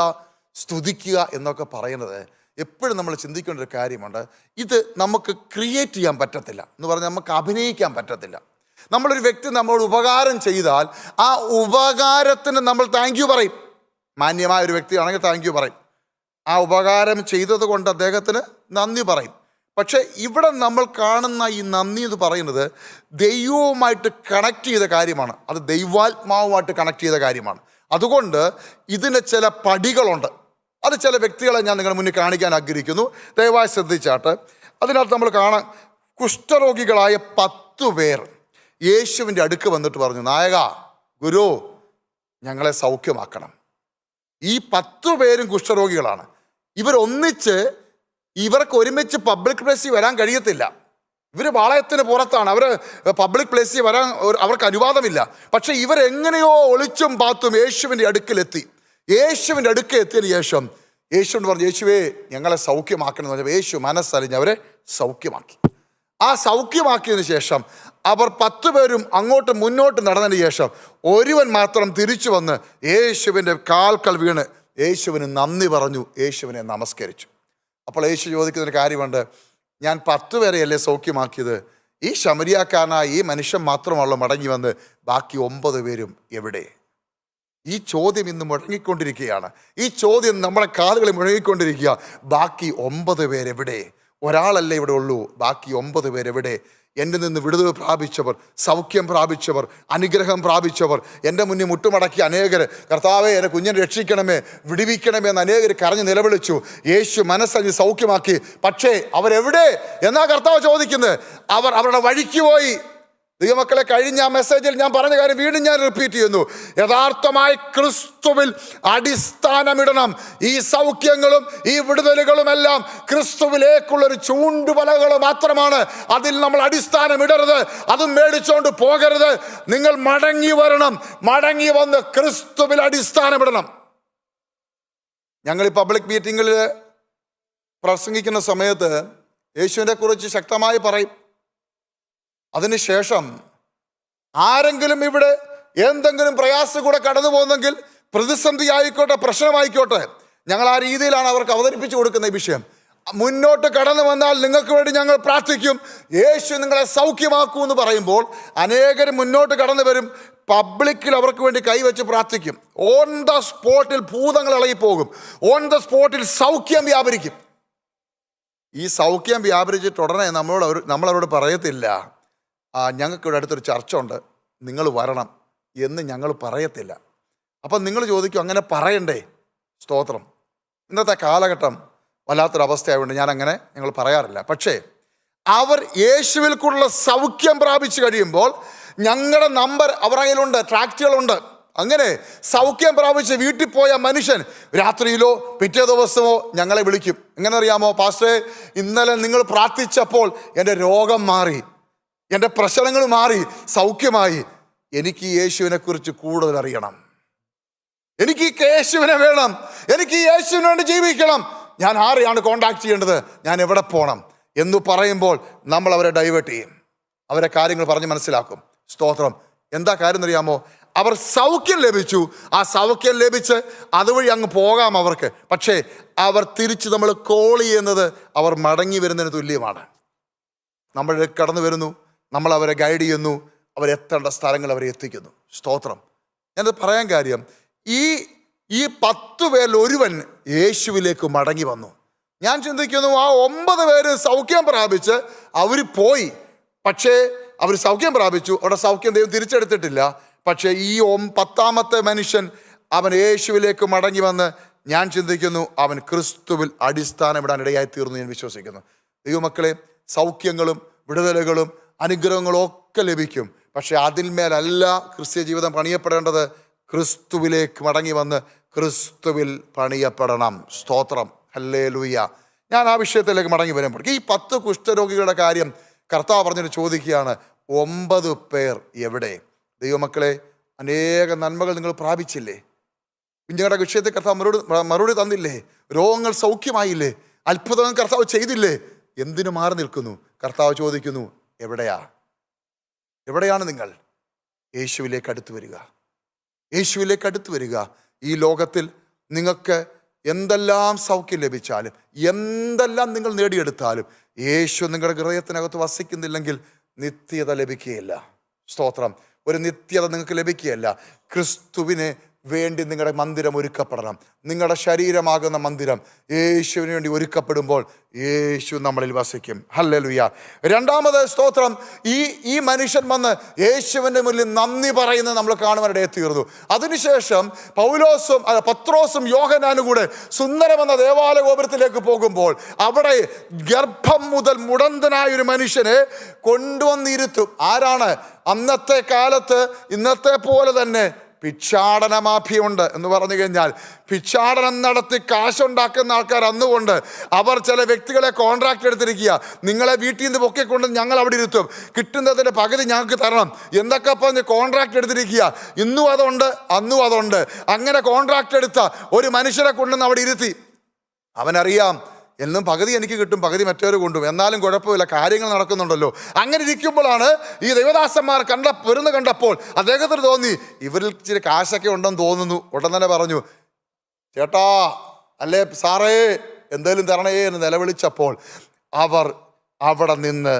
സ്തുതിക്കുക എന്നൊക്കെ പറയുന്നത് എപ്പോഴും നമ്മൾ ചിന്തിക്കേണ്ട ഒരു കാര്യമുണ്ട്. ഇത് നമുക്ക് ക്രിയേറ്റ് ചെയ്യാൻ പറ്റത്തില്ല എന്ന് പറഞ്ഞാൽ നമുക്ക് അഭിനയിക്കാൻ പറ്റത്തില്ല. നമ്മളൊരു വ്യക്തി നമ്മളോട് ഉപകാരം ചെയ്താൽ ആ ഉപകാരത്തിന് നമ്മൾ താങ്ക് യു പറയും. മാന്യമായ ഒരു വ്യക്തിയാണെങ്കിൽ താങ്ക് യു പറയും. ആ ഉപകാരം ചെയ്തത് കൊണ്ട് അദ്ദേഹത്തിന് നന്ദി പറയും. പക്ഷേ ഇവിടെ നമ്മൾ കാണുന്ന ഈ നന്ദി എന്ന് പറയുന്നത് ദൈവവുമായിട്ട് കണക്ട് ചെയ്ത കാര്യമാണ്. അത് ദൈവാത്മാവുമായിട്ട് കണക്ട് ചെയ്ത കാര്യമാണ്. അതുകൊണ്ട് ഇതിന് ചില പടികളുണ്ട്. അത് ചില വ്യക്തികളെ ഞാൻ നിങ്ങളുടെ മുന്നിൽ കാണിക്കാൻ ആഗ്രഹിക്കുന്നു. ദയവായി ശ്രദ്ധിച്ചാട്ട്. അതിനകത്ത് നമ്മൾ കാണാൻ കുഷ്ഠരോഗികളായ 10 പേർ യേശുവിൻ്റെ അടുക്ക് വന്നിട്ട് പറഞ്ഞു, നായക, ഗുരു, ഞങ്ങളെ സൗഖ്യമാക്കണം. ഈ 10 പേരും കുഷ്ഠരോഗികളാണ്. ഇവർക്ക് ഒരുമിച്ച് പബ്ലിക് പ്ലേസിൽ വരാൻ കഴിയത്തില്ല. ഇവർ പാളയത്തിന് പുറത്താണ്. അവർ പബ്ലിക് പ്ലേസിൽ വരാൻ അവർക്ക് അനുവാദമില്ല. പക്ഷെ ഇവരെങ്ങനെയോ ഒളിച്ചും പാത്തും യേശുവിൻ്റെ അടുക്കിലെത്തി. യേശുവിൻ്റെ അടുക്ക് എത്തിയതിന് ശേഷം യേശുവിനോട് പറഞ്ഞു, യേശുവേ, ഞങ്ങളെ സൗഖ്യമാക്കണം എന്ന് പറഞ്ഞപ്പോൾ യേശു മനസ്സറിഞ്ഞ് അവരെ സൗഖ്യമാക്കി. ആ സൗഖ്യമാക്കിയതിന് ശേഷം അവർ 10 പേരും അങ്ങോട്ട് മുന്നോട്ട് നടന്നതിന് ശേഷം ഒരുവൻ മാത്രം തിരിച്ചു വന്ന് യേശുവിൻ്റെ കാൽക്കൽ വീണ് യേശുവിന് നന്ദി പറഞ്ഞു, യേശുവിനെ നമസ്കരിച്ചു. അപ്പോൾ യേശു ചോദിക്കുന്നൊരു കാര്യമുണ്ട്, ഞാൻ 10 പേരെയല്ലേ സൗഖ്യമാക്കിയത്? ഈ ശമരിയാക്കാരനായ ഈ മനുഷ്യൻ മാത്രമാണല്ലോ മടങ്ങി വന്ന്, ബാക്കി 9 പേരും എവിടെ? ഈ ചോദ്യം ഇന്ന് മുഴങ്ങിക്കൊണ്ടിരിക്കുകയാണ്. ഈ ചോദ്യം നമ്മളെ കാതുകളിൽ മുഴങ്ങിക്കൊണ്ടിരിക്കുക. ബാക്കി 9 പേരെവിടെ? ഒരാളല്ലേ ഇവിടെ ഉള്ളൂ, ബാക്കി 9 പേരെവിടെ? എൻ്റെ നിന്ന് വിടുതൽ പ്രാപിച്ചവർ, സൗഖ്യം പ്രാപിച്ചവർ, അനുഗ്രഹം പ്രാപിച്ചവർ, എൻ്റെ മുന്നിൽ മുട്ടുമടക്കി അനേകർ, കർത്താവേ, എൻ്റെ കുഞ്ഞിനെ രക്ഷിക്കണമേ, വിടുവിക്കണമേ എന്ന് അനേകർ കരഞ്ഞ് നിലവിളിച്ചു. യേശു മനസ്സറിഞ്ഞ് സൗഖ്യമാക്കി. പക്ഷേ അവരെവിടെ എന്നാ കർത്താവ് ചോദിക്കുന്നത്? അവർ അവരുടെ വഴിക്ക് പോയി. ദൈവമക്കളെ, കഴിഞ്ഞ മെസ്സേജിൽ ഞാൻ പറഞ്ഞ കാര്യം വീണ്ടും ഞാൻ റിപ്പീറ്റ് ചെയ്യുന്നു. യഥാർത്ഥമായി ക്രിസ്തുവിൽ അടിസ്ഥാനമിടണം. ഈ സൗഖ്യങ്ങളും ഈ വിടുതലുകളുമെല്ലാം ക്രിസ്തുവിലേക്കുള്ളൊരു ചൂണ്ടുവലകൾ മാത്രമാണ്. അതിൽ നമ്മൾ അടിസ്ഥാനം ഇടരുത്, അതും മേടിച്ചുകൊണ്ട് പോകരുത്. നിങ്ങൾ മടങ്ങി വരണം. മടങ്ങി വന്ന് ക്രിസ്തുവിൽ അടിസ്ഥാനമിടണം. ഞങ്ങൾ ഈ പബ്ലിക് മീറ്റിങ്ങിൽ പ്രസംഗിക്കുന്ന സമയത്ത് യേശുവിനെ കുറിച്ച് ശക്തമായി പറയും. അതിനുശേഷം ആരെങ്കിലും ഇവിടെ എന്തെങ്കിലും പ്രയാസം കൂടെ കടന്നു പോകുന്നെങ്കിൽ, പ്രതിസന്ധി ആയിക്കോട്ടെ, പ്രശ്നമായിക്കോട്ടെ, ഞങ്ങൾ ആ രീതിയിലാണ് അവർക്ക് അവതരിപ്പിച്ചു കൊടുക്കുന്ന ഈ വിഷയം. മുന്നോട്ട് കടന്നു വന്നാൽ നിങ്ങൾക്ക് വേണ്ടി ഞങ്ങൾ പ്രാർത്ഥിക്കും, യേശു നിങ്ങളെ സൗഖ്യമാക്കൂ എന്ന് പറയുമ്പോൾ അനേകർ മുന്നോട്ട് കടന്നു വരും. പബ്ലിക്കിൽ അവർക്ക് വേണ്ടി കൈവച്ച് പ്രാർത്ഥിക്കും. ഓൺ ദ സ്പോട്ടിൽ ഭൂതങ്ങൾ ഇളകിപ്പോകും. ഓൺ ദ സ്പോട്ടിൽ സൗഖ്യം വ്യാപരിക്കും. ഈ സൗഖ്യം വ്യാപരിച്ചിട്ട് ഉടനെ നമ്മളവരോട് പറയത്തില്ല, ഞങ്ങൾക്ക് ഇവിടെ അടുത്തൊരു ചർച്ച ഉണ്ട്, നിങ്ങൾ വരണം എന്ന് ഞങ്ങൾ പറയത്തില്ല. അപ്പം നിങ്ങൾ ചോദിക്കും, അങ്ങനെ പറയണ്ടേ? സ്തോത്രം. ഇന്നത്തെ കാലഘട്ടം വല്ലാത്തൊരവസ്ഥയായതുകൊണ്ട് ഞങ്ങൾ പറയാറില്ല. പക്ഷേ അവർ യേശുവിൽ കൂടെയുള്ള സൗഖ്യം പ്രാപിച്ചു കഴിയുമ്പോൾ ഞങ്ങളുടെ നമ്പർ അവരുടെ കയ്യിലുണ്ട്, ട്രാക്റ്റുകളുണ്ട്. അങ്ങനെ സൗഖ്യം പ്രാപിച്ച് വീട്ടിൽ പോയ മനുഷ്യൻ രാത്രിയിലോ പിറ്റേ ദിവസമോ ഞങ്ങളെ വിളിക്കും. എങ്ങനെ അറിയാമോ? പാസ്റ്ററെ, ഇന്നലെ നിങ്ങൾ പ്രാർത്ഥിച്ചപ്പോൾ എൻ്റെ രോഗം മാറി, എൻ്റെ പ്രശ്നങ്ങൾ മാറി, സൗഖ്യമായി. എനിക്ക് ഈ യേശുവിനെ കുറിച്ച് കൂടുതൽ അറിയണം, എനിക്ക് ഈ യേശുവിനെ വേണം, എനിക്ക് ഈ യേശുവിന് വേണ്ടി ജീവിക്കണം. ഞാൻ ആരെയാണ് കോണ്ടാക്ട് ചെയ്യേണ്ടത്, ഞാൻ എവിടെ പോകണം എന്ന് പറയുമ്പോൾ നമ്മൾ അവരെ ഡൈവേർട്ട് ചെയ്യും. അവരെ കാര്യങ്ങൾ പറഞ്ഞ് മനസ്സിലാക്കും. സ്തോത്രം. എന്താ കാര്യം എന്നറിയാമോ? അവർ സൗഖ്യം ലഭിച്ചു. ആ സൗഖ്യം ലഭിച്ച് അതുവഴി അങ്ങ് പോകാം അവർക്ക്. പക്ഷേ അവർ തിരിച്ച് നമ്മൾ കോൾ ചെയ്യുന്നത് അവർ മടങ്ങി വരുന്നതിന് തുല്യമാണ്. നമ്മൾ കടന്നു വരുന്നു, നമ്മൾ അവരെ ഗൈഡ് ചെയ്യുന്നു, അവരെത്തേണ്ട സ്ഥലങ്ങൾ അവരെ എത്തിക്കുന്നു. സ്തോത്രം. ഞാനത് പറയാൻ കാര്യം, ഈ 10 പേരിൽ ഒരുവൻ യേശുവിലേക്ക് മടങ്ങി വന്നു. ഞാൻ ചിന്തിക്കുന്നു ആ 9 പേര് സൗഖ്യം പ്രാപിച്ച് അവർ പോയി. പക്ഷേ അവർ സൗഖ്യം പ്രാപിച്ചു, അവിടെ സൗഖ്യം ദൈവം തിരിച്ചെടുത്തിട്ടില്ല. പക്ഷേ ഈ 10ാമത്തെ മനുഷ്യൻ അവൻ യേശുവിലേക്ക് മടങ്ങി വന്ന് ഞാൻ ചിന്തിക്കുന്നു അവൻ ക്രിസ്തുവിൽ അടിസ്ഥാനമിടാൻ ഇടയായി തീർന്നു ഞാൻ വിശ്വസിക്കുന്നു. ദൈവമക്കളെ, സൗഖ്യങ്ങളും വിടുതലുകളും അനുഗ്രഹങ്ങളും ഒക്കെ ലഭിക്കും. പക്ഷെ അതിന്മേലല്ല ക്രിസ്ത്യ ജീവിതം പണിയപ്പെടേണ്ടത്. ക്രിസ്തുവിലേക്ക് മടങ്ങി വന്ന് ക്രിസ്തുവിൽ പണിയപ്പെടണം. സ്തോത്രം, ഹല്ലേലൂയ. ഞാൻ ആ വിഷയത്തിലേക്ക് മടങ്ങി വരുമ്പോൾ ഈ 10 കുഷ്ഠരോഗികളുടെ കാര്യം കർത്താവ് പറഞ്ഞിട്ട് ചോദിക്കുകയാണ്, 9 പേർ എവിടെ? ദൈവമക്കളെ, അനേക നന്മകൾ നിങ്ങൾ പ്രാപിച്ചില്ലേ? കുഞ്ഞുങ്ങളുടെ വിഷയത്തിൽ കർത്താവ് മറുപടി തന്നില്ലേ? രോഗങ്ങൾ സൗഖ്യമായില്ലേ? അത്ഭുതങ്ങൾ കർത്താവ് ചെയ്തില്ലേ? എന്തിനു മാറി നിൽക്കുന്നു? കർത്താവ് ചോദിക്കുന്നു, എവിടെയാണ് നിങ്ങൾ? യേശുവിലേക്ക് അടുത്ത് വരിക, യേശുവിലേക്ക് അടുത്ത് വരിക. ഈ ലോകത്തിൽ നിങ്ങൾക്ക് എന്തെല്ലാം സൗഖ്യം ലഭിച്ചാലും എന്തെല്ലാം നിങ്ങൾ നേടിയെടുത്താലും യേശു നിങ്ങളുടെ ഹൃദയത്തിനകത്ത് വസിക്കുന്നില്ലെങ്കിൽ നിത്യത ലഭിക്കുകയില്ല. സ്തോത്രം. ഒരു നിത്യത നിങ്ങൾക്ക് ലഭിക്കുകയില്ല. ക്രിസ്തുവിന് വേണ്ടി നിങ്ങളുടെ മന്ദിരം ഒരുക്കപ്പെടണം. നിങ്ങളുടെ ശരീരമാകുന്ന മന്ദിരം യേശുവിന് വേണ്ടി ഒരുക്കപ്പെടുമ്പോൾ യേശു നമ്മളിൽ വസിക്കും. ഹല്ലേലൂയ. രണ്ടാമത് സ്തോത്രം, ഈ മനുഷ്യൻ വന്ന് യേശുവിൻ്റെ മുന്നിൽ നന്ദി പറയുന്നത് നമ്മൾ കാണുവാനിടയെ തീർന്നു. അതിനുശേഷം പത്രോസും യോഹന്നാനും കൂടെ സുന്ദരമെന്ന ദേവാലയ ഗോപുരത്തിലേക്ക് പോകുമ്പോൾ അവിടെ ഗർഭം മുതൽ മുടന്തനായ ഒരു മനുഷ്യനെ കൊണ്ടുവന്നിരുത്തും. ആരാണ്? അന്നത്തെ കാലത്ത് ഇന്നത്തെ പോലെ തന്നെ ഭിക്ഷാടന മാഫിയുണ്ട് എന്ന് പറഞ്ഞു കഴിഞ്ഞാൽ ഭിക്ഷാടനം നടത്തി കാശുണ്ടാക്കുന്ന ആൾക്കാർ അന്നുകൊണ്ട് അവർ ചില വ്യക്തികളെ കോൺട്രാക്ട് എടുത്തിരിക്കുക. നിങ്ങളെ വീട്ടിൽ നിന്ന് പൊക്കിക്കൊണ്ട് ഞങ്ങൾ അവിടെ ഇരുത്തും, കിട്ടുന്നതിൻ്റെ പകുതി ഞങ്ങൾക്ക് തരണം എന്തൊക്കെ പറഞ്ഞ് കോൺട്രാക്ട് എടുത്തിരിക്കുക. ഇന്നും അതുണ്ട്, അന്നും അതുണ്ട്. അങ്ങനെ കോൺട്രാക്ട് എടുത്ത ഒരു മനുഷ്യരെ കൊണ്ടുവന്ന് അവിടെ ഇരുത്തി. അവനറിയാം എന്നും പകുതി എനിക്ക് കിട്ടും, പകുതി മറ്റവർ കൊണ്ടും, എന്നാലും കുഴപ്പമില്ല, കാര്യങ്ങൾ നടക്കുന്നുണ്ടല്ലോ. അങ്ങനെ ഇരിക്കുമ്പോഴാണ് ഈ ദൈവദാസന്മാർ കണ്ടപ്പോൾ അദ്ദേഹത്തിന് തോന്നി ഇവരിൽ ഇച്ചിരി കാശൊക്കെ ഉണ്ടെന്ന് തോന്നുന്നു. ഉടൻ തന്നെ പറഞ്ഞു, ചേട്ടാ അല്ലേ സാറേ എന്തേലും തരണേ എന്ന് നിലവിളിച്ചപ്പോൾ അവർ അവിടെ നിന്ന്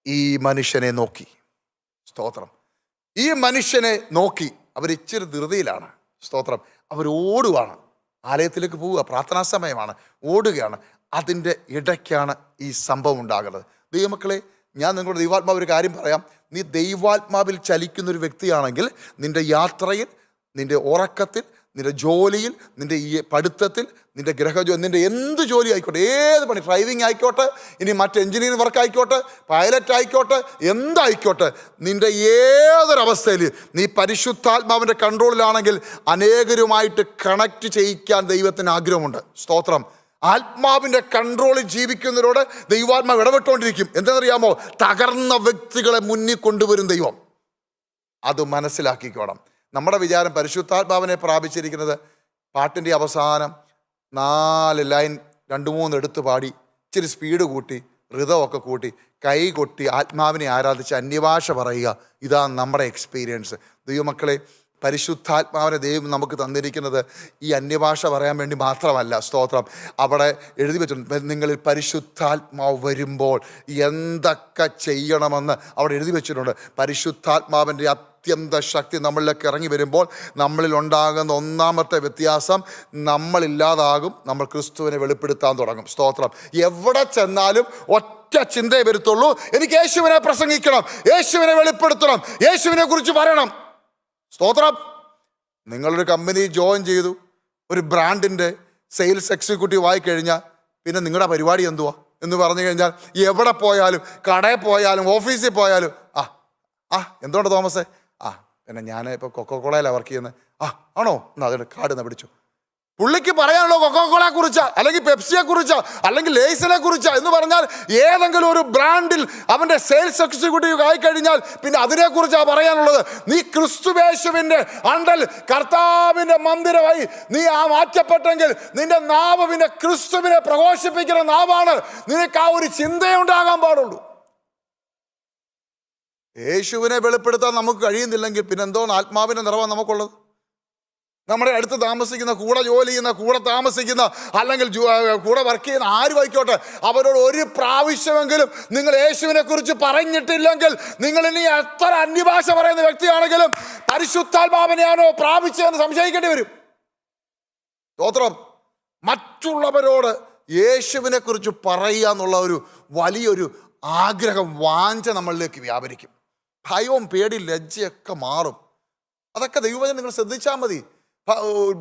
ഈ മനുഷ്യനെ നോക്കി. സ്തോത്രം. ഈ മനുഷ്യനെ നോക്കി അവരിച്ചിരി ധൃതിയിലാണ്. സ്തോത്രം. അവർ ഓടുകയാണ്, ആലയത്തിലേക്ക് പോവുക, പ്രാർത്ഥനാ സമയമാണ്, ഓടുകയാണ്. അതിൻ്റെ ഇടയ്ക്കാണ് ഈ സംഭവം ഉണ്ടാകുന്നത്. ദൈവമക്കളെ, ഞാൻ നിങ്ങളുടെ ദൈവാത്മാവ് ഒരു കാര്യം പറയാം. നീ ദൈവാത്മാവിൽ ചലിക്കുന്നൊരു വ്യക്തിയാണെങ്കിൽ നിൻ്റെ യാത്രയിൽ, നിൻ്റെ ഉറക്കത്തിൽ, നിൻ്റെ ജോലിയിൽ, നിൻ്റെ ഈ പഠിത്തത്തിൽ, നിൻ്റെ നിൻ്റെ എന്ത് ജോലി ആയിക്കോട്ടെ, ഏത് പണി, ഡ്രൈവിംഗ് ആയിക്കോട്ടെ, ഇനി മറ്റ് എൻജിനീയറിംഗ് വർക്ക് ആയിക്കോട്ടെ, പൈലറ്റ് ആയിക്കോട്ടെ, എന്തായിക്കോട്ടെ, നിൻ്റെ ഏതൊരവസ്ഥയിൽ നീ പരിശുദ്ധാത്മാവിൻ്റെ കൺട്രോളിലാണെങ്കിൽ അനേകരുമായിട്ട് കണക്ട് ചെയ്യിക്കാൻ ദൈവത്തിന് ആഗ്രഹമുണ്ട്. സ്തോത്രം. ആത്മാവിൻ്റെ കൺട്രോളിൽ ജീവിക്കുന്നവരോട് ദൈവാത്മാവ് ഇടപെട്ടുകൊണ്ടിരിക്കും. എന്താണെന്നറിയാമോ? തകർന്ന വ്യക്തികളെ മുന്നിൽ കൊണ്ടുവരും ദൈവം. അത് മനസ്സിലാക്കിക്കോണം. നമ്മുടെ വിചാരം പരിശുദ്ധാത്മാവിനെ പ്രാപിച്ചിരിക്കുന്നത് പാട്ടിൻ്റെ അവസാനം 4 ലൈൻ 2-3 എടുത്ത് പാടി ഇച്ചിരി സ്പീഡ് കൂട്ടി ഋതമൊക്കെ കൂട്ടി കൈ കൊട്ടി ആത്മാവിനെ ആരാധിച്ച് അന്യഭാഷ പറയുക. ഇതാണ് നമ്മുടെ എക്സ്പീരിയൻസ്. ദൈവമക്കളെ, പരിശുദ്ധാത്മാവിനെ ദൈവം നമുക്ക് തന്നിരിക്കുന്നത് ഈ അന്യഭാഷ പറയാൻ വേണ്ടി മാത്രമല്ല. സ്തോത്രം. അവിടെ എഴുതി വെച്ചിട്ടുണ്ട്, നിങ്ങളിൽ പരിശുദ്ധാത്മാവ് വരുമ്പോൾ എന്തൊക്കെ ചെയ്യണമെന്ന് അവിടെ എഴുതി വെച്ചിട്ടുണ്ട്. പരിശുദ്ധാത്മാവിൻ്റെ അത്യന്ത ശക്തി നമ്മളിലേക്ക് ഇറങ്ങി വരുമ്പോൾ നമ്മളിൽ ഉണ്ടാകുന്ന ഒന്നാമത്തെ വ്യത്യാസം, നമ്മളില്ലാതാകും, നമ്മൾ ക്രിസ്തുവിനെ വെളിപ്പെടുത്താൻ തുടങ്ങും. സ്തോത്രം. എവിടെ ചെന്നാലും ഒറ്റ ചിന്തയെ വരുത്തുള്ളൂ, എനിക്ക് യേശുവിനെ പ്രസംഗിക്കണം, യേശുവിനെ വെളിപ്പെടുത്തണം, യേശുവിനെ കുറിച്ച് പറയണം. സ്തോത്രം. നിങ്ങളൊരു കമ്പനി ജോയിൻ ചെയ്തു, ഒരു ബ്രാൻഡിൻ്റെ സെയിൽസ് എക്സിക്യൂട്ടീവ് ആയി കഴിഞ്ഞാൽ പിന്നെ നിങ്ങളുടെ പരിപാടി എന്തുവാ എന്ന് പറഞ്ഞു കഴിഞ്ഞാൽ എവിടെ പോയാലും, കടയിൽ പോയാലും, ഓഫീസിൽ പോയാലും എന്തുകൊണ്ട് തോമസേ, പിന്നെ ഞാൻ ഇപ്പോൾ കൊക്കോക്കോളയിലാണ് വർക്ക് ചെയ്യുന്നത്. ആണോ, എന്നാൽ അതിൻ്റെ കാർഡ് നിന്ന് പിടിച്ചു. പുള്ളിക്ക് പറയാനുള്ളൂ കൊക്കോക്കോളയെ കുറിച്ചാ, അല്ലെങ്കിൽ പെപ്സിയെ കുറിച്ചാ, അല്ലെങ്കിൽ ലേസിനെ കുറിച്ചാ എന്ന് പറഞ്ഞാൽ ഏതെങ്കിലും ഒരു ബ്രാൻഡിൽ അവൻ്റെ സെയിൽസ് എക്സിക്യൂട്ടീവ് ആയിക്കഴിഞ്ഞാൽ പിന്നെ അതിനെക്കുറിച്ചാണ് പറയാനുള്ളത്. നീ ക്രിസ്തുവേശുവിൻ്റെ അണ്ടൽ കർത്താവിൻ്റെ മന്ദിരമായി നീ മാറ്റപ്പെട്ടെങ്കിൽ നിന്റെ നാവ് പിന്നെ ക്രിസ്തുവിനെ പ്രഘോഷിപ്പിക്കുന്ന നാവാണ്. നിനക്ക് ആ ഒരു ചിന്തയുണ്ടാകാൻ പാടുള്ളൂ. യേശുവിനെ വെളിപ്പെടുത്താൻ നമുക്ക് കഴിയുന്നില്ലെങ്കിൽ പിന്നെ എന്തോന്ന് ആത്മാവിൻ്റെ നിറവാണ് നമുക്കുള്ളത്? നമ്മുടെ അടുത്ത് താമസിക്കുന്ന, കൂടെ ജോലി ചെയ്യുന്ന, കൂടെ താമസിക്കുന്ന, അല്ലെങ്കിൽ കൂടെ വർക്ക് ചെയ്യുന്ന ആരും ആയിക്കോട്ടെ, അവരോട് ഒരു പ്രാവശ്യമെങ്കിലും നിങ്ങൾ യേശുവിനെ കുറിച്ച് പറഞ്ഞിട്ടില്ലെങ്കിൽ, നിങ്ങൾ ഇനി എത്ര അന്യഭാഷ പറയുന്ന വ്യക്തിയാണെങ്കിലും പരിശുദ്ധാത്മാവിനെയാണോ പ്രാപിച്ചതെന്ന് സംശയിക്കേണ്ടി വരും. സ്തോത്രം. മറ്റുള്ളവരോട് യേശുവിനെ കുറിച്ച് പറയുക എന്നുള്ള ഒരു വലിയൊരു ആഗ്രഹം, വാഞ്ച നമ്മളിലേക്ക് വ്യാപരിക്കും. ഭയവും പേടി ലജ്ജയൊക്കെ മാറും. അതൊക്കെ ദൈവവചനം നിങ്ങൾ ശ്രദ്ധിച്ചാൽ മതി.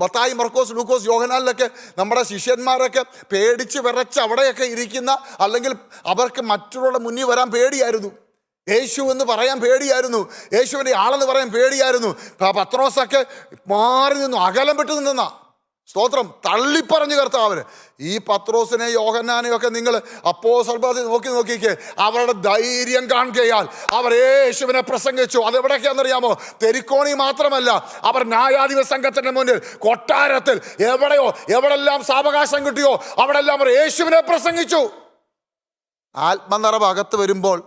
മത്തായി, മർക്കോസ്, ലൂക്കോസ്, യോഹന്നാനിലൊക്കെ നമ്മുടെ ശിഷ്യന്മാരൊക്കെ പേടിച്ച് വിറച്ച് അവിടെയൊക്കെ ഇരിക്കുന്ന, അല്ലെങ്കിൽ അവർക്ക് മറ്റുള്ളവരുടെ മുന്നിൽ വരാൻ പേടിയായിരുന്നു. യേശു എന്ന് പറയാൻ പേടിയായിരുന്നു, യേശുവിൻ്റെ ആളെന്ന് പറയാൻ പേടിയായിരുന്നു. പത്രോസൊക്കെ മാറി നിന്നു, അകലം വിട്ടു നിന്നാ. സ്തോത്രം. തള്ളിപ്പറഞ്ഞു കർത്താവിന്. ഈ പത്രോസിനെ യോഹന്നാനെയും ഒക്കെ നിങ്ങൾ അപ്പോസ്തലന്മാരെ നോക്കിക്കേ, അവരുടെ ധൈര്യം കാണുകയാൽ അവർ യേശുവിനെ പ്രസംഗിച്ചു. അതെവിടേക്കാണെന്നറിയാമോ? തെരിക്കോണി മാത്രമല്ല, അവർ ന്യായാധിപ സംഘത്തിന്റെ മുന്നിൽ, കൊട്ടാരത്തിൽ, എവിടെല്ലാം സാവകാശം കിട്ടിയോ അവിടെല്ലാം അവർ യേശുവിനെ പ്രസംഗിച്ചു. ആത്മനിറവ് അകത്ത് വരുമ്പോൾ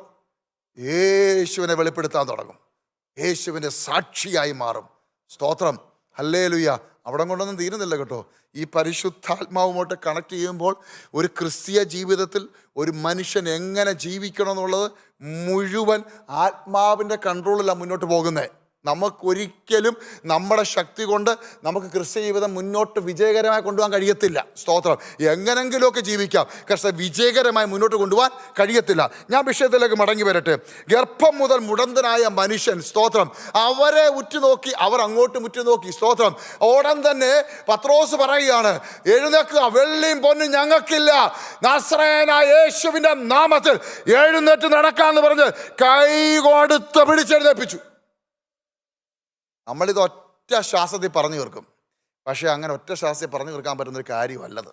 യേശുവിനെ വെളിപ്പെടുത്താൻ തുടങ്ങും, യേശുവിൻ്റെ സാക്ഷിയായി മാറും. സ്തോത്രം. ഹല്ലേലൂയ. അവിടെ കൊണ്ടൊന്നും തീരുന്നില്ല കേട്ടോ. ഈ പരിശുദ്ധാത്മാവുമായിട്ട് കണക്ട് ചെയ്യുമ്പോൾ ഒരു ക്രിസ്തീയ ജീവിതത്തിൽ ഒരു മനുഷ്യൻ എങ്ങനെ ജീവിക്കണം എന്നുള്ളത് മുഴുവൻ ആത്മാവിൻ്റെ കൺട്രോളിലാണ് മുന്നോട്ട് പോകുന്നത്. നമുക്കൊരിക്കലും നമ്മുടെ ശക്തി കൊണ്ട് നമുക്ക് ക്രിസ്ത്യ ജീവിതം മുന്നോട്ട് വിജയകരമായി കൊണ്ടുപോകാൻ കഴിയത്തില്ല. സ്തോത്രം. എങ്ങനെങ്കിലുമൊക്കെ ജീവിക്കാം, പക്ഷേ വിജയകരമായി മുന്നോട്ട് കൊണ്ടുപോകാൻ കഴിയത്തില്ല. ഞാൻ വിഷയത്തിലേക്ക് മടങ്ങി വരട്ടെ. ഗർഭം മുതൽ മുടന്തനായ മനുഷ്യൻ, സ്തോത്രം, അവരെ ഉറ്റുനോക്കി, അവർ അങ്ങോട്ടും ഉറ്റുനോക്കി. സ്തോത്രം. ഉടൻ തന്നെ പത്രോസ് പറയുകയാണ്, എഴുന്നേൽക്കുക, വെള്ളിയും പൊന്നും ഞങ്ങൾക്കില്ല, നസറേയനായ യേശുവിൻ്റെ നാമത്തിൽ എഴുന്നേറ്റ് നടക്കാമെന്ന് പറഞ്ഞ് കൈ കൊടുത്ത് പിടിച്ചെഴുന്നേൽപ്പിച്ചു. നമ്മളിത് ഒറ്റ ശ്വാസത്തിൽ പറഞ്ഞു തീർക്കും, പക്ഷേ അങ്ങനെ ഒറ്റ ശ്വാസത്തിൽ പറഞ്ഞു തീർക്കാൻ പറ്റുന്നൊരു കാര്യമല്ലത്.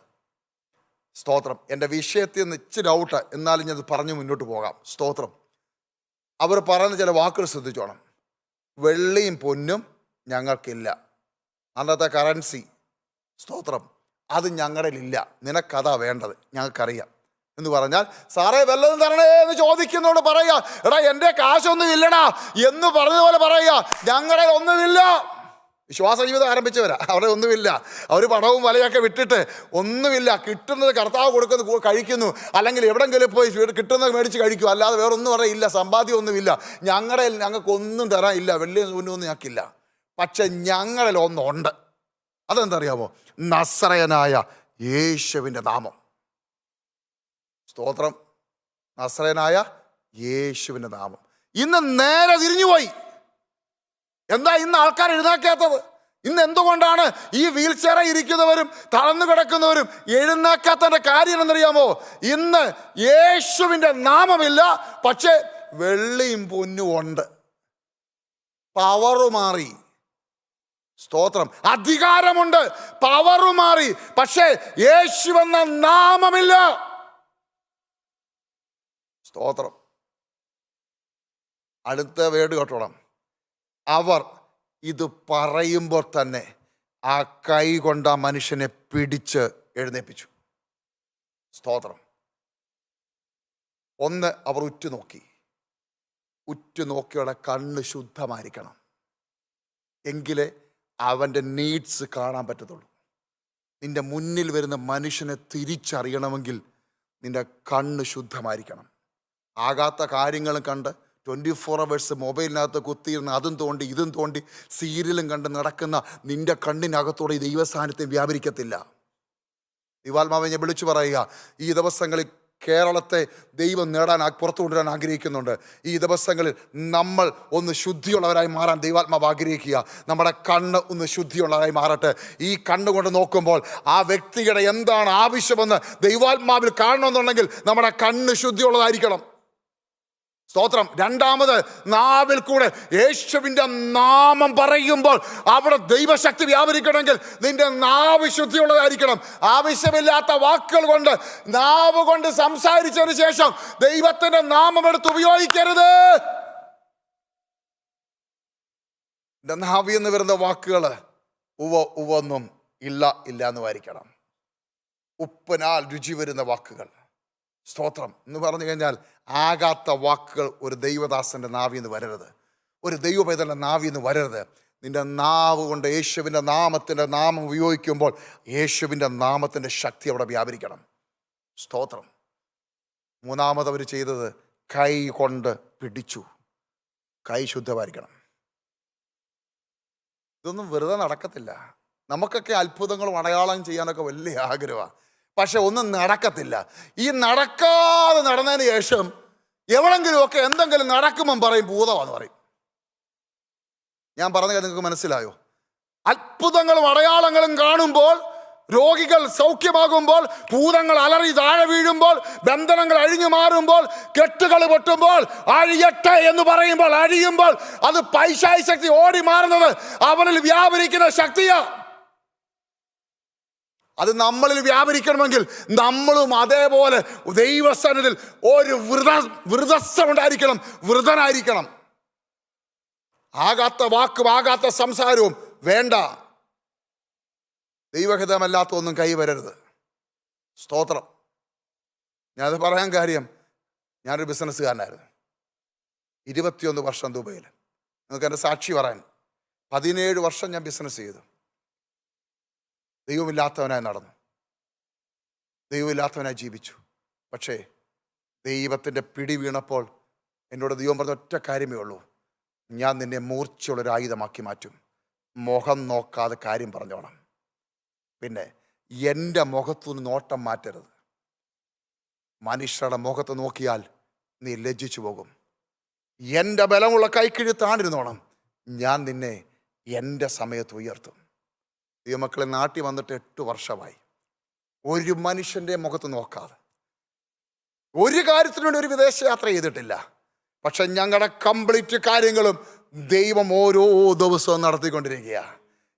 സ്തോത്രം. എൻ്റെ വിഷയത്തിൽ നിന്ന് ഇച്ചിരി ഔട്ട്, എന്നാലും ഞാനത് പറഞ്ഞു മുന്നോട്ട് പോകാം. സ്തോത്രം. അവർ പറയുന്ന ചില വാക്കുകൾ ശ്രദ്ധിച്ചോണം. വെള്ളിയും പൊന്നും ഞങ്ങൾക്കില്ല, അന്നത്തെ കറൻസി, സ്തോത്രം, അത് ഞങ്ങളുടെ ഇല്ല, നിനക്കതാ വേണ്ടത്, ഞങ്ങൾക്കറിയാം എന്ന് പറഞ്ഞാൽ, സാറേ വല്ലതും തരണേ എന്ന് ചോദിക്കുന്നോട് പറയുക, എടാ എൻ്റെ കാശൊന്നും ഇല്ലടാ എന്ന് പറഞ്ഞതുപോലെ പറയുക, ഞങ്ങളുടെ ഒന്നുമില്ല. വിശ്വാസ ജീവിതം ആരംഭിച്ചവരാ, അവിടെ ഒന്നുമില്ല. അവർ പടവും വലയൊക്കെ വിട്ടിട്ട് ഒന്നുമില്ല, കിട്ടുന്നത് കർത്താവ് കൊടുക്കുന്നത് കഴിക്കുന്നു, അല്ലെങ്കിൽ എവിടെങ്കിലും പോയി കിട്ടുന്നത് മേടിച്ച് കഴിക്കും, അല്ലാതെ വേറെ ഒന്നും പറയില്ല, സമ്പാദ്യം ഒന്നുമില്ല, ഞങ്ങൾക്കൊന്നും തരാൻ ഇല്ല, വെള്ളി ഒന്നും ഞങ്ങൾക്കില്ല. പക്ഷെ ഞങ്ങളിൽ ഒന്നുണ്ട്. അതെന്താ അറിയാമോ? നസറയനായ യേശുവിൻ്റെ നാമം. സ്തോത്രം. നസറേയനായ യേശുവിൻ്റെ നാമം. ഇന്ന് നേരെ തിരിഞ്ഞുപോയി. എന്താ ഇന്ന് ആൾക്കാർ എഴുന്നേക്കാത്തത്? ഇന്ന് എന്തുകൊണ്ടാണ് ഈ വീൽ ചെയറിൽ ഇരിക്കുന്നവരും തളർന്നു കിടക്കുന്നവരും എഴുന്നേക്കാത്തതിൻ്റെ കാര്യം എന്നറിയാമോ? ഇന്ന് യേശുവിൻ്റെ നാമമില്ല, പക്ഷേ വെള്ളിയും പൊന്നും ഉണ്ട്. പവറ് മാറി. സ്തോത്രം. അധികാരമുണ്ട്, പവറ് മാറി, പക്ഷേ യേശുവെന്ന നാമമില്ല. സ്തോത്രം. അടുത്ത വേട് കേട്ടോണം. അവർ ഇത് പറയുമ്പോൾ തന്നെ ആ കൈ കൊണ്ട് ആ മനുഷ്യനെ പിടിച്ച് എഴുന്നേൽപ്പിച്ചു. സ്തോത്രം. ഒന്ന്, അവർ ഉറ്റുനോക്കി. ഉറ്റുനോക്കിയോടെ കണ്ണ് ശുദ്ധമായിരിക്കണം, എങ്കിലേ അവൻ്റെ നീഡ്സ് കാണാൻ പറ്റത്തുള്ളൂ. നിന്റെ മുന്നിൽ വരുന്ന മനുഷ്യനെ തിരിച്ചറിയണമെങ്കിൽ നിന്റെ കണ്ണ് ശുദ്ധമായിരിക്കണം. ആകാത്ത കാര്യങ്ങളും കണ്ട് 24 hours മൊബൈലിനകത്ത് കുത്തിയിരുന്ന് അതും തോണ്ടി ഇതും തോണ്ടി സീരിയലും കണ്ട് നടക്കുന്ന നിന്റെ കണ്ണിനകത്തോടെ ഈ ദൈവസാന്നിധ്യം വ്യാപരിക്കത്തില്ല. ദൈവാത്മാവിനെ വിളിച്ചു പറയുക, ഈ ദിവസങ്ങളിൽ കേരളത്തെ ദൈവം പുറത്തു കൊണ്ടുവരാൻ ആഗ്രഹിക്കുന്നുണ്ട്. ഈ ദിവസങ്ങളിൽ നമ്മൾ ഒന്ന് ശുദ്ധിയുള്ളവരായി മാറാൻ ദൈവാത്മാവ് ആഗ്രഹിക്കുക. നമ്മുടെ കണ്ണ് ഒന്ന് ശുദ്ധിയുള്ളവരായി മാറട്ടെ. ഈ കണ്ണുകൊണ്ട് നോക്കുമ്പോൾ ആ വ്യക്തിയുടെ എന്താണ് ആവശ്യമെന്ന് ദൈവാത്മാവിൽ കാണണമെന്നുണ്ടെങ്കിൽ നമ്മുടെ കണ്ണ് ശുദ്ധിയുള്ളതായിരിക്കണം. സ്തോത്രം. രണ്ടാമത്, നാവിൽ കൂടെ യേശുവിൻ്റെ നാമം പറയുമ്പോൾ അവിടെ ദൈവശക്തി വ്യാപരിക്കണമെങ്കിൽ നിന്റെ നാവ് ശുദ്ധിയുള്ളതായിരിക്കണം. ആവശ്യമില്ലാത്ത വാക്കുകൾ കൊണ്ട്, നാവ് കൊണ്ട് സംസാരിച്ചതിന് ശേഷം ദൈവത്തിൻ്റെ നാമം എടുത്ത് ഉപയോഗിക്കരുത്. എൻ്റെ നാവിൽ നിന്ന് വരുന്ന വാക്കുകൾ ഉവെന്നും ഇല്ല എന്ന് വായിരിക്കണം. ഉപ്പിനാൽ രുചി വരുന്ന വാക്കുകൾ. സ്തോത്രം. എന്ന് പറഞ്ഞു കഴിഞ്ഞാൽ ആകാത്ത വാക്കുകൾ ഒരു ദൈവദാസൻ്റെ നാവിൽ നിന്ന് വരരുത്, ഒരു ദൈവപൈതലിൻ്റെ നാവിൽ നിന്ന് വരരുത്. നിന്റെ നാവ് കൊണ്ട് യേശുവിൻ്റെ നാമം ഉപയോഗിക്കുമ്പോൾ യേശുവിൻ്റെ നാമത്തിൻ്റെ ശക്തി അവിടെ വ്യാപരിക്കണം. സ്തോത്രം. മൂന്നാമത് അവർ ചെയ്തത് കൈ കൊണ്ട് പിടിച്ചു. കൈ ശുദ്ധമായിരിക്കണം. ഇതൊന്നും വെറുതെ നടക്കത്തില്ല. നമുക്കൊക്കെ അത്ഭുതങ്ങളും അടയാളം ചെയ്യാനൊക്കെ വലിയ ആഗ്രഹമാണ്. പക്ഷെ ഒന്നും നടക്കത്തില്ല. ഈ നടക്കാതെ നടന്നതിന് ശേഷം എവിടെങ്കിലുമൊക്കെ എന്തെങ്കിലും നടക്കുമ്പം പറയും ഭൂതമാണെന്ന് പറയും. ഞാൻ പറഞ്ഞത് നിങ്ങൾക്ക് മനസ്സിലായോ? അത്ഭുതങ്ങളും അടയാളങ്ങളും കാണുമ്പോൾ, രോഗികൾ സൗഖ്യമാകുമ്പോൾ, ഭൂതങ്ങൾ അലറി താഴെ വീഴുമ്പോൾ, ബന്ധനങ്ങൾ അഴിഞ്ഞു മാറുമ്പോൾ, കെട്ടുകൾ പൊട്ടുമ്പോൾ, അഴിയട്ടെ എന്ന് പറയുമ്പോൾ അഴിയുമ്പോൾ, അത് പൈശാചിക ശക്തി ഓടി മാറുന്നത് അവനിൽ വ്യാപരിക്കുന്ന ശക്തിയാ. അത് നമ്മളിൽ വ്യാപരിക്കണമെങ്കിൽ നമ്മളും അതേപോലെ ദൈവസന്നിധിയിൽ ഒരു വ്രതസ്ഥമുണ്ടായിരിക്കണം, വ്രതനായിരിക്കണം. ആകാത്ത വാക്കും ആകാത്ത സംസാരവും വേണ്ട. ദൈവഹിതമല്ലാത്ത ഒന്നും കൈവരരുത്. സ്തോത്രം. ഞാനത് പറയാൻ കാര്യം, ഞാനൊരു ബിസിനസ്സുകാരനായിരുന്നു. 21 വർഷം ദുബൈയിൽ. നിങ്ങൾക്ക് എൻ്റെ സാക്ഷി പറയാൻ, 17 വർഷം ഞാൻ ബിസിനസ് ചെയ്തു. ദൈവമില്ലാത്തവനായി നടന്നു, ദൈവമില്ലാത്തവനായി ജീവിച്ചു. പക്ഷേ ദൈവത്തിൻ്റെ പിടി വീണപ്പോൾ എന്നോട് ദൈവം പറഞ്ഞ ഒറ്റ കാര്യമേ ഉള്ളൂ: ഞാൻ നിന്നെ മൂർച്ചയുള്ളൊരു ആയുധമാക്കി മാറ്റും. മുഖം നോക്കാതെ കാര്യം പറഞ്ഞോണം. പിന്നെ എൻ്റെ മുഖത്തുനിന്ന് നോട്ടം മാറ്റരുത്. മനുഷ്യരുടെ മുഖത്ത് നോക്കിയാൽ നീ ലജ്ജിച്ചു പോകും. എൻ്റെ ബലമുള്ള കൈക്കിഴി താണിരുന്നോണം. ഞാൻ നിന്നെ എൻ്റെ സമയത്ത് ഉയർത്തും. ദൈവമക്കളെ, നാട്ടിൽ വന്നിട്ട് 8 വർഷമായി. ഒരു മനുഷ്യൻ്റെ മുഖത്ത് നോക്കാതെ ഒരു കാര്യത്തിനു വേണ്ടി ഒരു വിദേശയാത്ര ചെയ്തിട്ടില്ല. പക്ഷെ ഞങ്ങളുടെ കംപ്ലീറ്റ് കാര്യങ്ങളും ദൈവം ഓരോ ദിവസവും നടത്തിക്കൊണ്ടിരിക്കുക.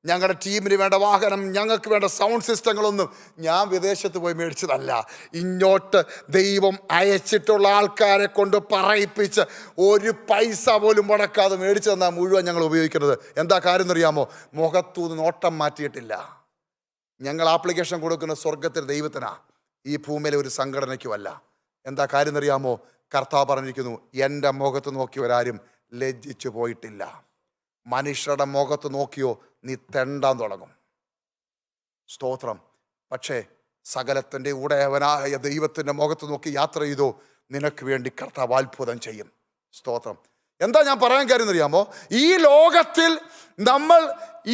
ഞങ്ങളുടെ ടീമിന് വേണ്ട വാഹനം, ഞങ്ങൾക്ക് വേണ്ട സൗണ്ട് സിസ്റ്റങ്ങളൊന്നും ഞാൻ വിദേശത്ത് പോയി മേടിച്ചതല്ല. ഇങ്ങോട്ട് ദൈവം അയച്ചിട്ടുള്ള ആൾക്കാരെ കൊണ്ട് പറയിപ്പിച്ച് ഒരു പൈസ പോലും മുടക്കാതെ മേടിച്ചു തന്നാൽ മുഴുവൻ ഞങ്ങൾ ഉപയോഗിക്കുന്നത്. എന്താ കാര്യം എന്നറിയാമോ? മുഖത്തൂന്ന് നോട്ടം മാറ്റിയിട്ടില്ല. ഞങ്ങൾ ആപ്ലിക്കേഷൻ കൊടുക്കുന്ന സ്വർഗത്തിൽ ദൈവത്തിനാ, ഈ ഭൂമിയിലെ ഒരു സംഘടനയ്ക്കുമല്ല. എന്താ കാര്യം എന്നറിയാമോ? കർത്താവ് പറഞ്ഞിരിക്കുന്നു, എൻ്റെ മുഖത്ത് നോക്കിയവരാരും ലജ്ജിച്ചു പോയിട്ടില്ല. മനുഷ്യരുടെ മുഖത്ത് നോക്കിയോ നീ തെണ്ടാൻ തുടങ്ങും. സ്തോത്രം. പക്ഷേ സകലത്തിൻ്റെ ഉടയവനായ ദൈവത്തിൻ്റെ മുഖത്ത് നോക്കി യാത്ര ചെയ്തോ, നിനക്ക് വേണ്ടി കർത്താവ് അത്ഭുതം ചെയ്യും. സ്തോത്രം. എന്താ ഞാൻ പറയാൻ കാര്യം എന്നറിയാമോ? ഈ ലോകത്തിൽ നമ്മൾ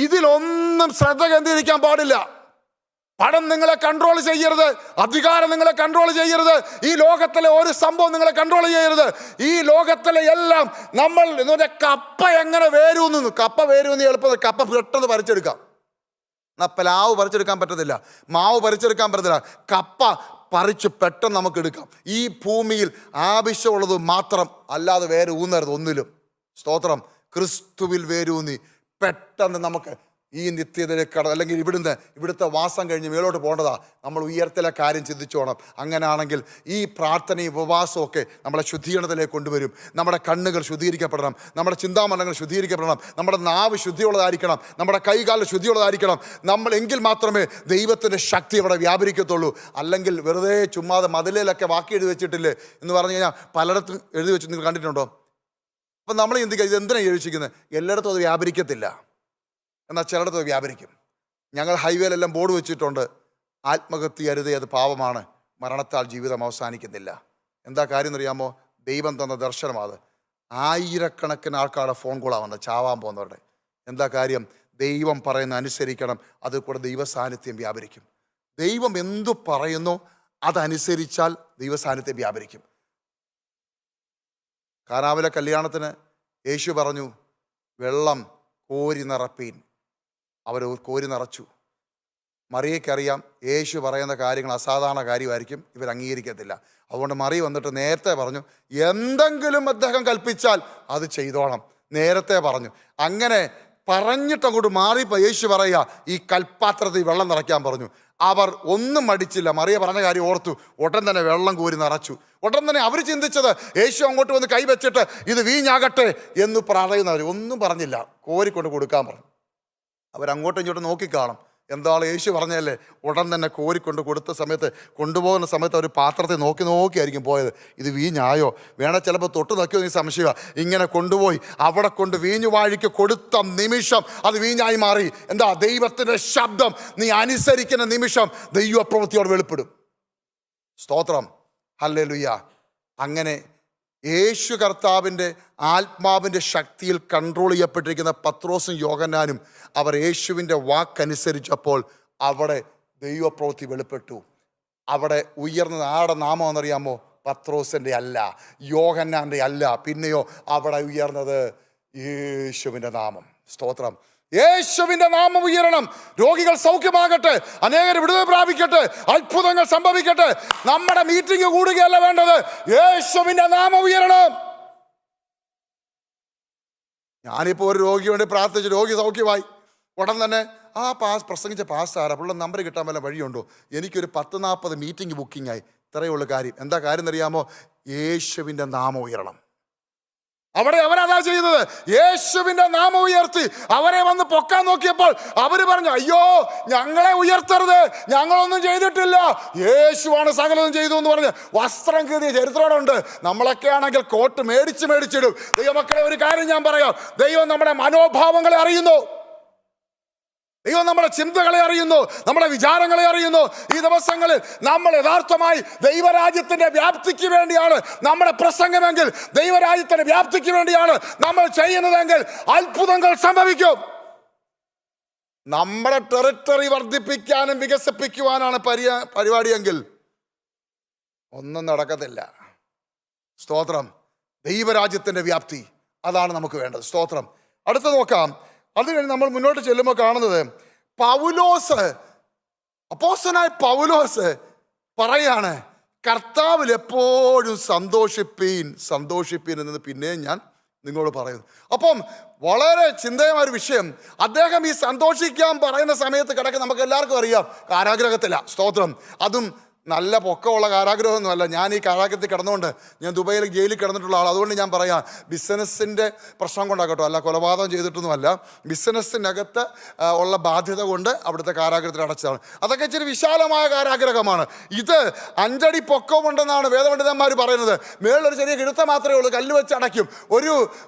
ഇതിലൊന്നും ശ്രദ്ധ കേന്ദ്രീകരിക്കാൻ പാടില്ല. പണം നിങ്ങളെ കൺട്രോൾ ചെയ്യരുത്, അധികാരം നിങ്ങളെ കൺട്രോൾ ചെയ്യരുത്, ഈ ലോകത്തിലെ ഒരു സംഭവം നിങ്ങളെ കൺട്രോൾ ചെയ്യരുത്. ഈ ലോകത്തിലെ എല്ലാം നമ്മൾ എന്ന് പറഞ്ഞാൽ കപ്പ എങ്ങനെ വേരൂന്നു, കപ്പ വേരൂന്ന് എളുപ്പം കപ്പ പെട്ടെന്ന് പറിച്ചെടുക്കാം. എന്നാൽ പ്ലാവ് പറിച്ചെടുക്കാൻ പറ്റത്തില്ല, മാവ് പറിച്ചെടുക്കാൻ പറ്റത്തില്ല. കപ്പ പറിച്ച് പെട്ടെന്ന് നമുക്ക് എടുക്കാം. ഈ ഭൂമിയിൽ ആവശ്യമുള്ളത് മാത്രം, അല്ലാതെ വേറെ ഊന്നരുത് ഒന്നിലും. സ്തോത്രം. ക്രിസ്തുവിൽ വേരൂന്നി പെട്ടെന്ന് നമുക്ക് ഈ നിത്യതയിലേക്ക് അല്ലെങ്കിൽ ഇവിടുത്തെ വാസം കഴിഞ്ഞ് മേലോട്ട് പോകേണ്ടതാ. നമ്മൾ ഉയർത്തിലെ കാര്യം ചിന്തിച്ചോണം. അങ്ങനെയാണെങ്കിൽ ഈ പ്രാർത്ഥനയും ഉപവാസവും ഒക്കെ നമ്മളെ ശുദ്ധീകരണത്തിലേക്ക് കൊണ്ടുവരും. നമ്മുടെ കണ്ണുകൾ ശുദ്ധീകരിക്കപ്പെടണം, നമ്മുടെ ചിന്താമണ്ഡലങ്ങൾ ശുദ്ധീകരിക്കപ്പെടണം, നമ്മുടെ നാവ് ശുദ്ധിയുള്ളതായിരിക്കണം, നമ്മുടെ കൈകാലിൽ ശുദ്ധിയുള്ളതായിരിക്കണം. എങ്കിൽ മാത്രമേ ദൈവത്തിൻ്റെ ശക്തി അവിടെ വ്യാപരിക്കത്തുള്ളൂ. അല്ലെങ്കിൽ വെറുതെ ചുമ്മാതെ മതിലിലൊക്കെ വാക്കി എഴുതി വെച്ചിട്ടില്ലേ എന്ന് പറഞ്ഞു കഴിഞ്ഞാൽ പലയിടത്തും എഴുതി വെച്ച് നിങ്ങൾ കണ്ടിട്ടുണ്ടോ? അപ്പം നമ്മൾ ചിന്തിക്കുക, ഇത് എന്തിനാണ് എഴുതി വെച്ചിരിക്കുന്നത്? എല്ലായിടത്തും അത് വ്യാപരിക്കത്തില്ല, എന്നാൽ ചിലയിടത്ത് വ്യാപരിക്കും. ഞങ്ങൾ ഹൈവേയിലെല്ലാം ബോർഡ് വെച്ചിട്ടുണ്ട്, ആത്മഹത്യ അരുതേ, അത് പാപമാണ്, മരണത്താൽ ജീവിതം അവസാനിക്കുന്നില്ല. എന്താ കാര്യം എന്നറിയാമോ? ദൈവം തന്ന ദർശനമാണ്. ആയിരക്കണക്കിന് ആൾക്കാരുടെ ഫോൺ കോളാണ് വന്നത്, ചാവാൻ പോകുന്നവരുടെ. എന്താ കാര്യം? ദൈവം പറയുന്ന അനുസരിക്കണം, അതിൽ കൂടെ ദൈവ സാന്നിധ്യം വ്യാപരിക്കും. ദൈവം എന്തു പറയുന്നു അതനുസരിച്ചാൽ ദൈവ സാന്നിധ്യം വ്യാപരിക്കും. കാനാവിലെ കല്യാണത്തിന് യേശു പറഞ്ഞു, വെള്ളം കോരി നിറപ്പീൻ. അവർ കോരി നിറച്ചു. മറിയയ്ക്കറിയാം യേശു പറയുന്ന കാര്യങ്ങൾ അസാധാരണ കാര്യമായിരിക്കും, ഇവർ അംഗീകരിക്കത്തില്ല. അതുകൊണ്ട് മറിയ വന്നിട്ട് നേരത്തെ പറഞ്ഞു, എന്തെങ്കിലും അദ്ദേഹം കൽപ്പിച്ചാൽ അത് ചെയ്തോണം. നേരത്തെ പറഞ്ഞു. അങ്ങനെ പറഞ്ഞിട്ട് അങ്ങോട്ട് മാറിയപ്പോൾ യേശു പറയുക, ഈ കൽപ്പാത്രത്തിൽ വെള്ളം നിറയ്ക്കാൻ പറഞ്ഞു. അവർ ഒന്നും മടിച്ചില്ല. മറിയ പറഞ്ഞ കാര്യം ഓർത്തു, ഉടൻ തന്നെ വെള്ളം കോരി നിറച്ചു. ഉടൻ തന്നെ അവർ ചിന്തിച്ചത്, യേശു അങ്ങോട്ട് വന്ന് കൈവച്ചിട്ട് ഇത് വീഞ്ഞാകട്ടെ എന്ന് പറയുന്നവർ ഒന്നും പറഞ്ഞില്ല, കോരിക്കൊണ്ട് കൊടുക്കാൻ പറഞ്ഞു. അവരങ്ങോട്ടും ഇങ്ങോട്ടും നോക്കിക്കാണും, എന്താണ് യേശു പറഞ്ഞല്ലേ. ഉടൻ തന്നെ കോരിക്കൊണ്ട് കൊടുത്ത സമയത്ത്, കൊണ്ടുപോകുന്ന സമയത്ത് അവർ പാത്രത്തെ നോക്കിയായിരിക്കും പോയത്. ഇത് വീഞ്ഞായോ, വേണേൽ ചിലപ്പോൾ തൊട്ട് നോക്കിയോ നീ സംശയമാണ്. ഇങ്ങനെ കൊണ്ടുപോയി അവിടെ കൊണ്ട് വീഞ്ഞു വാഴിക്ക് കൊടുത്ത നിമിഷം അത് വീഞ്ഞായി മാറി. എന്താ? ദൈവത്തിൻ്റെ ശബ്ദം നീ അനുസരിക്കുന്ന നിമിഷം ദൈവപ്രവൃത്തിയോട് വെളിപ്പെടും. സ്തോത്രം. ഹല്ലേലൂയ. അങ്ങനെ യേശു കർത്താവിൻ്റെ ആത്മാവിൻ്റെ ശക്തിയിൽ കൺട്രോൾ ചെയ്യപ്പെട്ടിരിക്കുന്ന പത്രോസും യോഹന്നാനും അവർ യേശുവിൻ്റെ വാക്കനുസരിച്ചപ്പോൾ അവിടെ ദൈവപ്രവൃത്തി വെളിപ്പെട്ടു. അവിടെ ഉയർന്നത് ആടെ നാമം എന്നറിയാമോ? പത്രോസിൻ്റെ അല്ല, യോഹന്നാൻ്റെ അല്ല, പിന്നെയോ അവിടെ ഉയർന്നത് യേശുവിൻ്റെ നാമം. സ്തോത്രം. യേശുവിൻ്റെ നാമം ഉയരണം. രോഗികൾ സൗഖ്യമാകട്ടെ, അനേകർ വിടുതൽ പ്രാപിക്കട്ടെ, അത്ഭുതങ്ങൾ സംഭവിക്കട്ടെ. നമ്മുടെ മീറ്റിംഗ് കൂടുകയല്ല വേണ്ടത്, യേശുവിൻ്റെ നാമം ഉയരണം. ഞാനിപ്പോൾ ഒരു രോഗിക്ക് വേണ്ടി പ്രാർത്ഥിച്ച് രോഗി സൗഖ്യമായി. ഉടൻ തന്നെ പ്രസംഗിച്ച പാസ്റ്റർ പുള്ള നമ്പർ കിട്ടാൻ വല്ല വഴിയുണ്ടോ? എനിക്കൊരു 10-40 മീറ്റിംഗ് ബുക്കിംഗ് ആയി. ഇത്രയേ ഉള്ളൂ കാര്യം. എന്താ കാര്യം എന്നറിയാമോ? യേശുവിൻ്റെ നാമം ഉയരണം. അവിടെ അവരതാ ചെയ്തത്. യേശുവിൻ്റെ നാമം ഉയർത്തി. അവരെ വന്ന് പൊക്കാൻ നോക്കിയപ്പോൾ അവര് പറഞ്ഞു, അയ്യോ ഞങ്ങളെ ഉയർത്തരുത്, ഞങ്ങളൊന്നും ചെയ്തിട്ടില്ല, യേശുവാണ് സകലതും ചെയ്തു എന്ന് പറഞ്ഞ് വസ്ത്രം കീറിയ ചരിത്രമുണ്ട്. നമ്മളൊക്കെ ആണെങ്കിൽ കോട്ട് മേടിച്ചിടും. ദൈവമക്കളെ, ഒരു കാര്യം ഞാൻ പറയാം, ദൈവം നമ്മുടെ മനോഭാവങ്ങളെ അറിയുന്നു. ദൈവം നമ്മുടെ ചിന്തകളെ അറിയുന്നു, നമ്മുടെ വിചാരങ്ങളെ അറിയുന്നു. ഈ ദിവസങ്ങളിൽ നമ്മൾ യഥാർത്ഥമായി ദൈവരാജ്യത്തിന്റെ വ്യാപ്തിക്ക് വേണ്ടിയാണ് നമ്മുടെ പ്രസംഗമെങ്കിൽ, ദൈവരാജ്യത്തിന്റെ വ്യാപ്തിക്ക് വേണ്ടിയാണ് നമ്മൾ ചെയ്യുന്നതെങ്കിൽ അത്ഭുതങ്ങൾ സംഭവിക്കും. നമ്മുടെ ടെറിട്ടറി വർദ്ധിപ്പിക്കാനും വികസിപ്പിക്കുവാനാണ് പരിപാടിയെങ്കിൽ ഒന്നും നടക്കത്തില്ല. സ്തോത്രം. ദൈവരാജ്യത്തിന്റെ വ്യാപ്തി, അതാണ് നമുക്ക് വേണ്ടത്. സ്തോത്രം. അടുത്ത് നോക്കാം. അത് കഴിഞ്ഞ് നമ്മൾ മുന്നോട്ട് ചെല്ലുമ്പോൾ കാണുന്നത് പൗലോസ്, അപ്പോസ്തലനായ പൗലോസ് പറയാണ്, കർത്താവിൽ എപ്പോഴും സന്തോഷിപ്പീൻ എന്നത് പിന്നെയും ഞാൻ നിങ്ങളോട് പറയുന്നു. അപ്പം വളരെ ചിന്തമായ ഒരു വിഷയം. അദ്ദേഹം ഈ സന്തോഷിക്കാൻ പറയുന്ന സമയത്ത് കിടക്ക് നമുക്ക് എല്ലാവർക്കും അറിയാം, കാരാഗ്രഹത്തില. സ്തോത്രം. അതും നല്ല പൊക്കമുള്ള കാരാഗ്രഹമൊന്നുമല്ല. ഞാൻ ഈ കാരാഗ്രഹത്തിൽ കിടന്നുകൊണ്ട്, ഞാൻ ദുബൈയിൽ ജയിലിൽ കിടന്നിട്ടുള്ള ആൾ, അതുകൊണ്ട് ഞാൻ പറയാം, ബിസിനസ്സിൻ്റെ പ്രശ്നം കൊണ്ടാകട്ടോ, അല്ല കൊലപാതകം ചെയ്തിട്ടൊന്നുമല്ല, ബിസിനസ്സിനകത്ത് ഉള്ള ബാധ്യത കൊണ്ട് അവിടുത്തെ കാരാഗ്രഹത്തിൽ അടച്ചതാണ്. അതൊക്കെ ഇച്ചിരി വിശാലമായ കാരാഗ്രഹമാണ്. ഇത് 5 അടി പൊക്കമുണ്ടെന്നാണ് വേദപണ്ഡിതന്മാർ പറയുന്നത്. മേളിലൊരു ചെറിയ കിഴുത്ത മാത്രമേ ഉള്ളൂ, കല്ല് വെച്ച് അടയ്ക്കും. ഒരു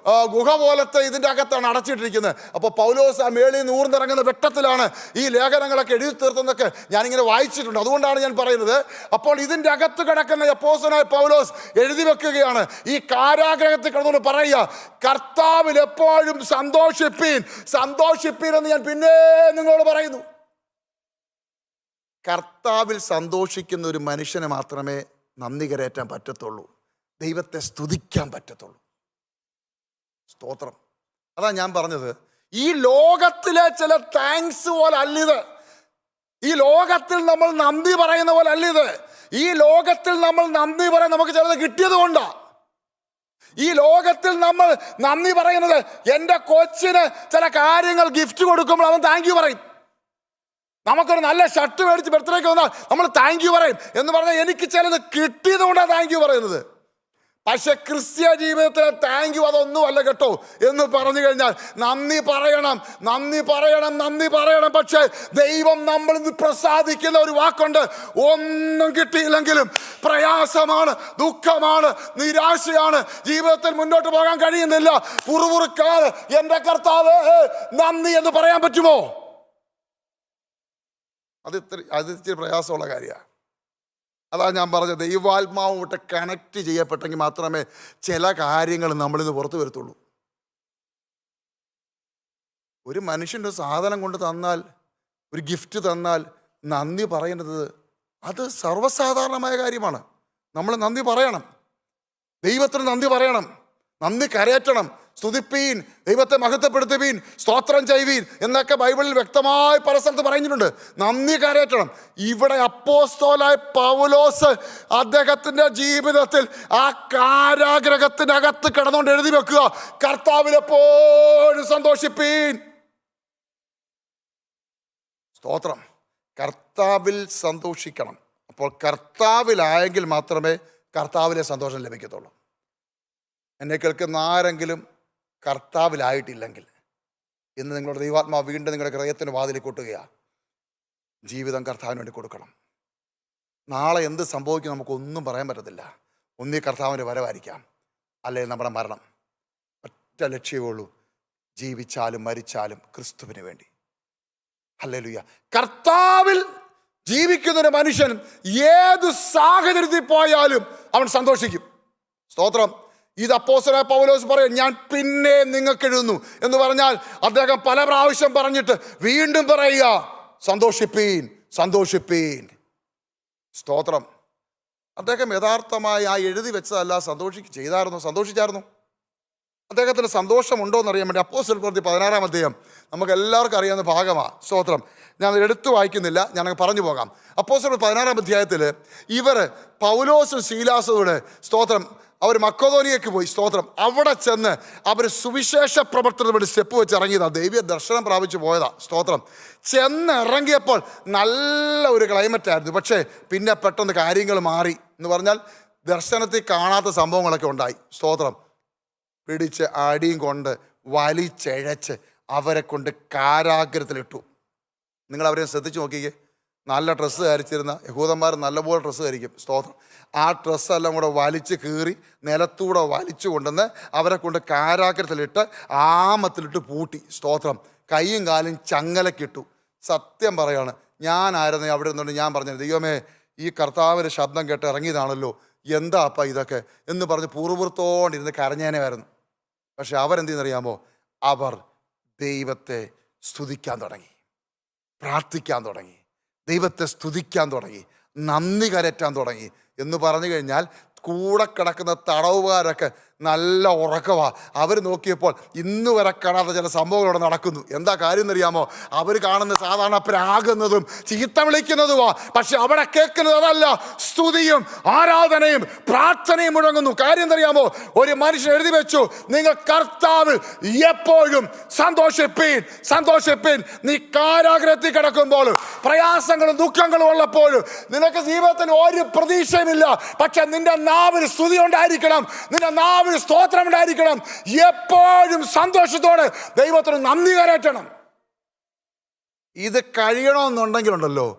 ഗുഹ പോലത്തെ ഇതിൻ്റെ അകത്താണ് അടച്ചിട്ടിരിക്കുന്നത്. അപ്പോൾ പൗലോസ് ആ മേളിൽ നിന്ന് ഊർന്നിറങ്ങുന്ന വെട്ടത്തിലാണ് ഈ ലേഖനങ്ങളൊക്കെ എഴുതി തീർത്തെന്നൊക്കെ ഞാനിങ്ങനെ വായിച്ചിട്ടുണ്ട്. അതുകൊണ്ടാണ് ഞാൻ പറയുന്നത്. അപ്പോൾ ഇതിന്റെ അകത്ത് കിടക്കുന്ന അപ്പോസ്തലനായ പൗലോസ് എഴുതി വെക്കുകയാണ്, ഈ കാരാഗ്രഹത്തിൽ കിടന്നുകൊണ്ട് പറയുക, കർത്താവിൽ എപ്പോഴും സന്തോഷിപ്പീൻ എന്ന് ഞാൻ പിന്നെ നിങ്ങളോട് പറയുന്നു. കർത്താവിൽ സന്തോഷിക്കുന്ന ഒരു മനുഷ്യനെ മാത്രമേ നന്ദി കരേറ്റാൻ പറ്റത്തുള്ളൂ, ദൈവത്തെ സ്തുതിക്കാൻ പറ്റത്തുള്ളൂ. സ്തോത്രം. അതാ ഞാൻ പറഞ്ഞത്, ഈ ലോകത്തിലെ ചില താങ്ക്സ് പോലെ അല്ലിത്. ഈ ലോകത്തിൽ നമ്മൾ നന്ദി പറയുന്ന പോലെ അല്ല ഇത്. ഈ ലോകത്തിൽ നമ്മൾ നന്ദി പറയാൻ നമുക്ക് ചിലത് കിട്ടിയത് കൊണ്ടാണ്. ഈ ലോകത്തിൽ നമ്മൾ നന്ദി പറയുന്നത്, എൻ്റെ കൊച്ചിന് ചില കാര്യങ്ങൾ ഗിഫ്റ്റ് കൊടുക്കുമ്പോൾ അവൻ താങ്ക് യു പറയും. നമുക്കൊരു നല്ല ഷർട്ട് മേടിച്ച് ബർത്ത്ഡേക്ക് വന്നാൽ നമ്മൾ താങ്ക് യു പറയും. എന്ന് പറഞ്ഞാൽ എനിക്ക് ചിലത് കിട്ടിയത് കൊണ്ടാണ് താങ്ക് യു പറയുന്നത്. പക്ഷെ ക്രിസ്ത്യ ജീവിതത്തിലെ താങ്ക് യു അതൊന്നും അല്ല കേട്ടോ. എന്ന് പറഞ്ഞു കഴിഞ്ഞാൽ നന്ദി പറയണം. പക്ഷേ ദൈവം നമ്മളിൽ നിന്ന് പ്രസാദിക്കുന്ന ഒരു വാക്കുണ്ട്, ഒന്നും കിട്ടിയില്ലെങ്കിലും പ്രയാസമാണ്, ദുഃഖമാണ്, നിരാശയാണ്, ജീവിതത്തിൽ മുന്നോട്ട് പോകാൻ കഴിയുന്നില്ല, പുറുപുറുക്കാതെ എൻ്റെ കർത്താവേ നന്ദി എന്ന് പറയാൻ പറ്റുമോ? അത് ഇത്തിരി പ്രയാസമുള്ള കാര്യമാണ്. അതാ ഞാൻ പറഞ്ഞത്, ദൈവാത്മാവുമായിട്ട് കണക്ട് ചെയ്യപ്പെട്ടെങ്കിൽ മാത്രമേ ചില കാര്യങ്ങൾ നമ്മളിന്ന് പുറത്തു വരത്തുള്ളൂ. ഒരു മനുഷ്യൻ്റെ സാധനം കൊണ്ട് തന്നാൽ, ഒരു ഗിഫ്റ്റ് തന്നാൽ നന്ദി പറയുന്നത് അത് സർവ്വസാധാരണമായ കാര്യമാണ്. നമ്മൾ നന്ദി പറയണം, ദൈവത്തിന് നന്ദി പറയണം, നന്ദി കരയറ്റണം, സ്തുതിപ്പീൻ, ദൈവത്തെ മഹത്വപ്പെടുത്തുവീൻ, സ്തോത്രം ചെയ്യുവീൻ എന്നൊക്കെ ബൈബിളിൽ വ്യക്തമായി പല സ്ഥലത്ത് പറഞ്ഞിട്ടുണ്ട്. നന്ദി കരയറ്റണം. ഇവിടെ അപ്പോസ്തലനായ പൗലോസ് അദ്ദേഹത്തിന്റെ ജീവിതത്തിൽ ആ കാരാഗ്രഹത്തിനകത്ത് കിടന്നുകൊണ്ട് എഴുതി വെക്കുക, കർത്താവിൽ എപ്പോഴും സന്തോഷിപ്പീൻ. സ്തോത്രം. കർത്താവിൽ സന്തോഷിക്കണം. അപ്പോൾ കർത്താവിലായെങ്കിൽ മാത്രമേ കർത്താവിലെ സന്തോഷം ലഭിക്കത്തുള്ളൂ. എന്നെ കേൾക്കുന്ന ആരെങ്കിലും കർത്താവിലായിട്ടില്ലെങ്കിൽ ഇന്ന് നിങ്ങളുടെ ദൈവാത്മാവ് വീണ്ടും നിങ്ങളുടെ ഹൃദയത്തിന് വാതിലിൽ കൊട്ടുകയാണ്. ജീവിതം കർത്താവിന് വേണ്ടി കൊടുക്കണം. നാളെ എന്ത് സംഭവിക്കും നമുക്കൊന്നും പറയാൻ പറ്റത്തില്ല. ഒന്നീ കർത്താവിൻ്റെ വരവായിരിക്കാം, അല്ലെങ്കിൽ നമ്മുടെ മരണം. ഒറ്റ ലക്ഷ്യമേ ഉള്ളൂ, ജീവിച്ചാലും മരിച്ചാലും ക്രിസ്തുവിന് വേണ്ടി. ഹല്ലേലൂയ. കർത്താവിൽ ജീവിക്കുന്നൊരു മനുഷ്യൻ ഏത് സാഹചര്യത്തിൽ പോയാലും അവൻ സന്തോഷിക്കും. സ്തോത്രം. ഇത് അപ്പോസ്തലനായ പൗലോസ് പറയും, ഞാൻ പിന്നെ നിങ്ങൾക്ക് എഴുതുന്നു എന്ന് പറഞ്ഞാൽ അദ്ദേഹം പല പ്രാവശ്യം പറഞ്ഞിട്ട് വീണ്ടും പറയുക, സന്തോഷിപ്പീൻ. സ്തോത്രം. അദ്ദേഹം യഥാർത്ഥമായി ആ എഴുതി വെച്ചതല്ല സന്തോഷിച്ചായിരുന്നു. അദ്ദേഹത്തിന് സന്തോഷമുണ്ടോ എന്നറിയാൻ വേണ്ടി അപ്പോസ്തല പ്രവൃത്തി 16-ാം അധ്യായം നമുക്ക് എല്ലാവർക്കും അറിയാവുന്ന ഭാഗമാണ്. സ്തോത്രം. ഞാൻ എടുത്തു വായിക്കുന്നില്ല, ഞാൻ പറഞ്ഞു പോകാം. അപ്പോസ്തല 16-ാം അധ്യായത്തിൽ ഇവർ പൗലോസും ശീലാസും സ്തോത്രം അവർ മക്കോദോനിയയ്ക്ക് പോയി. സ്തോത്രം. അവിടെ ചെന്ന് അവർ സുവിശേഷ പ്രവർത്തനത്തിന് വേണ്ടി സ്റ്റെപ്പ് വെച്ച് ഇറങ്ങിയതാണ്. ദൈവീയ ദർശനം പ്രാപിച്ചു പോയതാ. സ്തോത്രം. ചെന്ന് ഇറങ്ങിയപ്പോൾ നല്ല ഒരു ക്ലൈമറ്റ് ആയിരുന്നു. പക്ഷേ പിന്നെ പെട്ടെന്ന് കാര്യങ്ങൾ മാറി എന്ന് പറഞ്ഞാൽ ദർശനത്തിൽ കാണാത്ത സംഭവങ്ങളൊക്കെ ഉണ്ടായി. സ്തോത്രം. പിടിച്ച് അടിയും കൊണ്ട് വലിച്ചഴച്ച് അവരെ കൊണ്ട് കാരാഗ്രഹത്തിലിട്ടു. നിങ്ങൾ അവരെ ശ്രദ്ധിച്ച് നോക്കിക്കേ. നല്ല ഡ്രസ്സ് ധരിച്ചിരുന്ന യഹൂദന്മാർ നല്ലപോലെ ഡ്രസ്സ് ധരിക്കും. സ്തോത്രം. ആ ഡ്രസ്സെല്ലാം കൂടെ വലിച്ച് കീറി നിലത്തൂടെ വലിച്ചു കൊണ്ടുവന്ന് അവരെ കൊണ്ട് കാരാഗ്രഹത്തിലിട്ട് ആമത്തിലിട്ട് പൂട്ടി. സ്തോത്രം. കൈയും കാലും ചങ്ങലക്കിട്ടു. സത്യം പറയാണ്, ഞാനായിരുന്നു അവിടെ ഇരുന്നുകൊണ്ട് ഞാൻ പറഞ്ഞു, ദൈവമേ, ഈ കർത്താവിൻ്റെ ശബ്ദം കേട്ട് ഇറങ്ങിയതാണല്ലോ, എന്താ അപ്പം ഇതൊക്കെ എന്ന് പറഞ്ഞ് പൂർവ്വത്തോണ്ടിരുന്ന് കരഞ്ഞേനായിരുന്നു. പക്ഷെ അവരെന്തെന്നറിയാമോ? അവർ ദൈവത്തെ സ്തുതിക്കാൻ തുടങ്ങി, പ്രാർത്ഥിക്കാൻ തുടങ്ങി, ദൈവത്തെ സ്തുതിക്കാൻ തുടങ്ങി, നന്ദി കരറ്റാൻ തുടങ്ങി. എന്ന് പറഞ്ഞു കഴിഞ്ഞാൽ കൂടെ കിടക്കുന്ന തടവുകാരൊക്കെ നല്ല ഉറക്കമാണ്. അവർ നോക്കിയപ്പോൾ ഇന്ന് വരെ കാണാത്ത ചില സംഭവങ്ങൾ ഇവിടെ നടക്കുന്നു. എന്താ കാര്യം എന്നറിയാമോ? അവർ കാണുന്ന സാധാരണ പ്രാകുന്നതും ചീത്ത വിളിക്കുന്നതുമാ. പക്ഷെ അവിടെ കേൾക്കുന്നത് അതല്ല, സ്തുതിയും ആരാധനയും പ്രാർത്ഥനയും മുഴങ്ങുന്നു. കാര്യം എന്നറിയാമോ? ഒരു മനുഷ്യൻ എഴുതി വെച്ചു, നിങ്ങൾ കർത്താവ് എപ്പോഴും സന്തോഷിപ്പീൻ. നീ കാരാഗ്രഹത്തിൽ കിടക്കുമ്പോൾ, പ്രയാസങ്ങളും ദുഃഖങ്ങളും ഉള്ളപ്പോൾ, നിനക്ക് ജീവിതത്തിൽ ഒരു പ്രതീക്ഷയുമില്ല, പക്ഷെ നിന്റെ നാവിൽ സ്തുതി ഉണ്ടായിരിക്കണം, നിന്റെ നാവിൽ സ്തോത്രം ഉണ്ടായിരിക്കണം. എപ്പോഴും സന്തോഷത്തോടെ ദൈവത്തിന് നന്ദി കരയറ്റണം. ഇത് കഴിയണമെന്നുണ്ടെങ്കിലുണ്ടല്ലോ,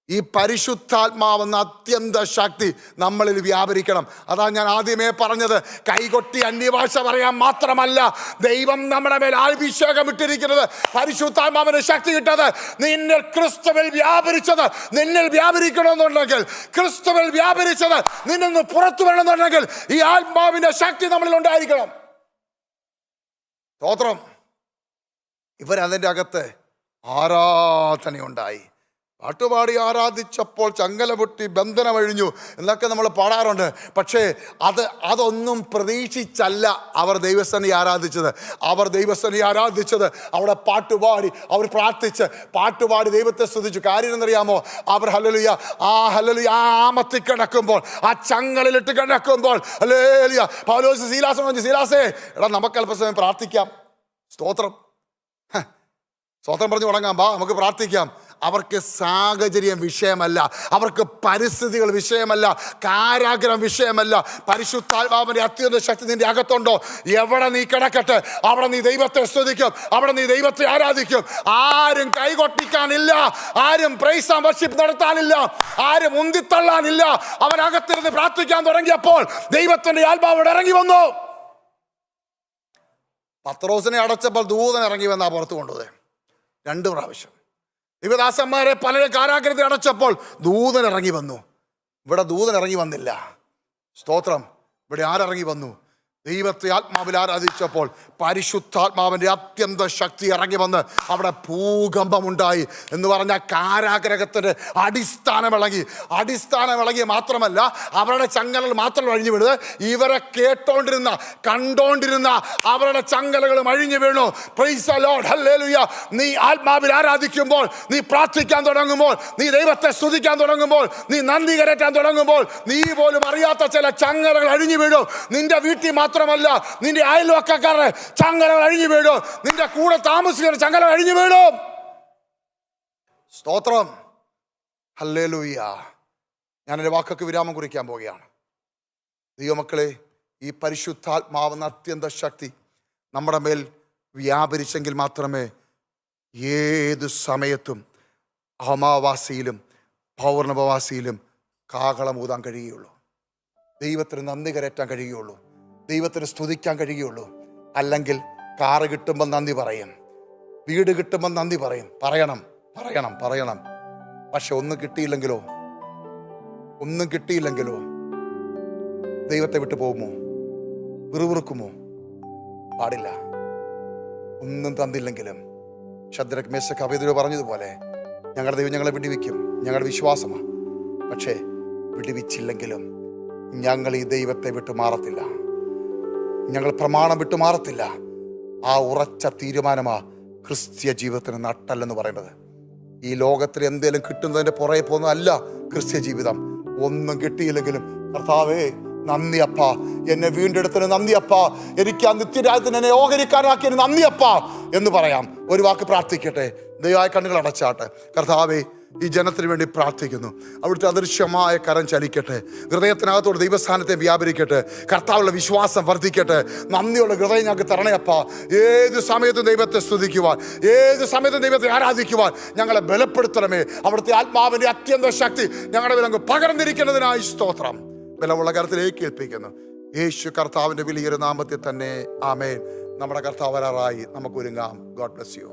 ഈ പരിശുദ്ധാത്മാവെന്ന അത്യന്ത ശക്തി നമ്മളിൽ വ്യാപരിക്കണം. അതാ ഞാൻ ആദ്യമേ പറഞ്ഞത്, കൈകൊട്ടി അന്യഭാഷ പറയാൻ മാത്രമല്ല ദൈവം നമ്മുടെ മേൽ അഭിഷേകം ഇട്ടിരിക്കുന്നത്. പരിശുദ്ധാത്മാവിന് ശക്തി കിട്ടത് നിന്നിൽ ക്രിസ്തുവിൽ വ്യാപരിച്ചത് നിന്നിൽ വ്യാപരിക്കണമെന്നുണ്ടെങ്കിൽ, ക്രിസ്തുവിൽ വ്യാപരിച്ചത് നിന്നിൽ പുറത്തു വരണമെന്നുണ്ടെങ്കിൽ ഈ ആത്മാവിന്റെ ശക്തി നമ്മളിൽ ഉണ്ടായിരിക്കണം. സ്തോത്രം. ഇവരതിൻ്റെ അകത്ത് ആരാധനയുണ്ടായി. പാട്ടുപാടി ആരാധിച്ചപ്പോൾ ചങ്ങല പൊട്ടി ബന്ധനമഴിഞ്ഞു എന്നൊക്കെ നമ്മൾ പാടാറുണ്ട്. പക്ഷേ അതൊന്നും പ്രതീക്ഷിച്ചല്ല അവർ ദൈവസന്നിധി ആരാധിച്ചത്. അവിടെ പാട്ടുപാടി, അവർ പ്രാർത്ഥിച്ച് പാട്ടുപാടി ദൈവത്തെ സ്തുതിച്ചു. കാര്യം എന്നറിയാമോ? അവർ ഹല്ലേലൂയ ആമത്തിൽ കിടക്കുമ്പോൾ, ആ ചങ്ങലിലിട്ട് കിടക്കുമ്പോൾ, ഹല്ലേലൂയ പൗലോസ് സീലാസേ എടാ നമുക്ക് അല്പസമയം പ്രാർത്ഥിക്കാം. സ്തോത്രം പറഞ്ഞു തുടങ്ങാം, ബാ നമുക്ക് പ്രാർത്ഥിക്കാം. അവർക്ക് സാഹചര്യം വിഷയമല്ല, അവർക്ക് പരിസ്ഥിതികൾ വിഷയമല്ല, കാരാഗ്രഹം വിഷയമല്ല. പരിശുദ്ധാത്മാവിന്റെ അത്യന്ത ശക്തി നിന്റെ അകത്തുണ്ടോ? എവിടെ നീ കിടക്കട്ടെ, അവിടെ നീ ദൈവത്തെ സ്തുതിക്കും, അവിടെ നീ ദൈവത്തെ ആരാധിക്കും. ആരും കൈകൊട്ടിക്കാനില്ല, ആരും പ്രൈസ് ആൻഡ് വർഷിപ്പ് നടത്താനില്ല, ആരും ഉന്തിത്തള്ളാനില്ല. അവനകത്തിരുന്ന് പ്രാർത്ഥിക്കാൻ തുടങ്ങിയപ്പോൾ ദൈവത്തിന്റെ ആത്മാവ് ഇറങ്ങി വന്നു. പത്രോസിനെ അടച്ചപ്പോൾ ദൂതൻ ഇറങ്ങി വന്നാ പുറത്തു കൊണ്ടുപോയി 2 പ്രാവശ്യം. ദൈവദാസന്മാരെ പലരെ കാരാഗ്രഹത്തിൽ അടച്ചപ്പോൾ ദൂതൻ ഇറങ്ങി വന്നു. ഇവിടെ ദൂതൻ ഇറങ്ങി വന്നില്ല. സ്തോത്രം. ഇവിടെ ആരിറങ്ങി വന്നു? ദൈവത്തെ ആത്മാവിൽ ആരാധിച്ചപ്പോൾ പരിശുദ്ധാത്മാവിൻ്റെ അത്യന്ത ശക്തി ഇറങ്ങി വന്ന് അവിടെ ഭൂകമ്പമുണ്ടായി. എന്ന് പറഞ്ഞാൽ കാരാഗ്രഹത്തിൻ്റെ അടിസ്ഥാനം ഇളകി മാത്രമല്ല, അവരുടെ ചങ്ങലകൾ മാത്രം അഴിഞ്ഞു വീണത്, ഇവരെ കണ്ടോണ്ടിരുന്ന അവരുടെ ചങ്ങലകളും അഴിഞ്ഞു വീണു. Praise the Lord, hallelujah. നീ ആത്മാവിൽ ആരാധിക്കുമ്പോൾ, നീ പ്രാർത്ഥിക്കാൻ തുടങ്ങുമ്പോൾ, നീ ദൈവത്തെ സ്തുതിക്കാൻ തുടങ്ങുമ്പോൾ, നീ നന്ദി കരറ്റാൻ തുടങ്ങുമ്പോൾ, നീ പോലും അറിയാത്ത ചില ചങ്ങലകൾ അഴിഞ്ഞു വീഴും. നിന്റെ വീട്ടിൽ മാത്രമല്ല, നിന്റെ അയൽവക്കക്കാരുടെ ചങ്ങലകൾ അഴിഞ്ഞു വീഴും. നിന്റെ കൂടെ താമസിക്കുന്ന ചങ്ങലകൾ അഴിഞ്ഞു വീഴും. സ്തോത്രം. ഹല്ലേലൂയ. ഞാനെൻ്റെ വാക്കൊക്കെ വിരാമം കുറിക്കാൻ പോവുകയാണ്. ദൈവമക്കളെ, ഈ പരിശുദ്ധാത്മാവെന്ന അത്യന്ത ശക്തി നമ്മുടെ മേൽ വ്യാപരിച്ചെങ്കിൽ മാത്രമേ ഏത് സമയത്തും അമാവാസിയിലും പൗർണമവാസിയിലും കാഹളം ഊതാൻ കഴിയുകയുള്ളൂ, ദൈവത്തിന് നന്ദി കരറ്റാൻ കഴിയുകയുള്ളൂ, ദൈവത്തിന് സ്തുതിക്കാൻ കഴിയുകയുള്ളൂ. അല്ലെങ്കിൽ കാറ് കിട്ടുമ്പോൾ നന്ദി പറയും, വീട് കിട്ടുമ്പോൾ നന്ദി പറയണം. പക്ഷെ ഒന്നും കിട്ടിയില്ലെങ്കിലോ ദൈവത്തെ വിട്ടു പോകുമോ? വിറുവിറുക്കുമോ? പാടില്ല. ഒന്നും തന്നില്ലെങ്കിലും ശദ്രക് മേശക്ക് അബേദ്നെഗോ പറഞ്ഞതുപോലെ ഞങ്ങളുടെ ദൈവം ഞങ്ങളെ വിടിവിക്കും. ഞങ്ങളുടെ വിശ്വാസമാണ്. പക്ഷേ വിടുവിച്ചില്ലെങ്കിലും ഞങ്ങൾ ഈ ദൈവത്തെ വിട്ടു മാറത്തില്ല, ഞങ്ങൾ പ്രമാണം വിട്ടു മാറത്തില്ല. ആ ഉറച്ച തീരുമാനമാ ക്രിസ്തീയ ജീവിതത്തിന് നട്ടല്ലെന്ന് പറയുന്നത്. ഈ ലോകത്തിൽ എന്തെങ്കിലും കിട്ടുന്നതിൻ്റെ പുറകെ പോകുന്നതല്ല ക്രിസ്തീയ ജീവിതം. ഒന്നും കിട്ടിയില്ലെങ്കിലും കർത്താവേ നന്ദി അപ്പ, എന്നെ വീണ്ടെടുത്തതിന് നന്ദി അപ്പ, എനിക്ക് ആ നിത്യരാജ്യത്തിന് എന്നെ ഓഹരിക്കാരാക്കിയതിന് നന്ദി അപ്പ എന്ന് പറയാം. ഒരു വാക്ക് പ്രാർത്ഥിക്കട്ടെ. ദയവായി കണ്ണുകൾ അടച്ചാട്ടെ. കർത്താവേ, ഈ ജനത്തിന് വേണ്ടി പ്രാർത്ഥിക്കുന്നു. അവിടുത്തെ അദൃശ്യമായ കരം ചലിക്കട്ടെ, ഹൃദയത്തിനകത്തോട് ദൈവസ്ഥാനത്തെ വ്യാപരിക്കട്ടെ, കർത്താവുള്ള വിശ്വാസം വർദ്ധിക്കട്ടെ. നന്ദിയുള്ള ഹൃദയം ഞങ്ങൾക്ക് തരണയപ്പ. ഏത് സമയത്തും ദൈവത്തെ സ്തുതിക്കുവാൻ, ഏത് സമയത്തും ദൈവത്തെ ആരാധിക്കുവാൻ ഞങ്ങളെ ബലപ്പെടുത്തണമേ. അവിടുത്തെ ആത്മാവിൻ്റെ അത്യന്ത ശക്തി ഞങ്ങളുടെ മേൽ അങ്ങ് പകർന്നിരിക്കുന്നതിനായി സ്തോത്രം. ബലമുള്ള കരത്തിലേക്ക് ഏൽപ്പിക്കുന്നു, യേശു കർത്താവിൻ്റെ വലിയൊരു നാമത്തിൽ തന്നെ. ആമേൻ. നമ്മുടെ കർത്താവ് വരാറായി. നമുക്ക് ഒരുങ്ങാം. God bless you.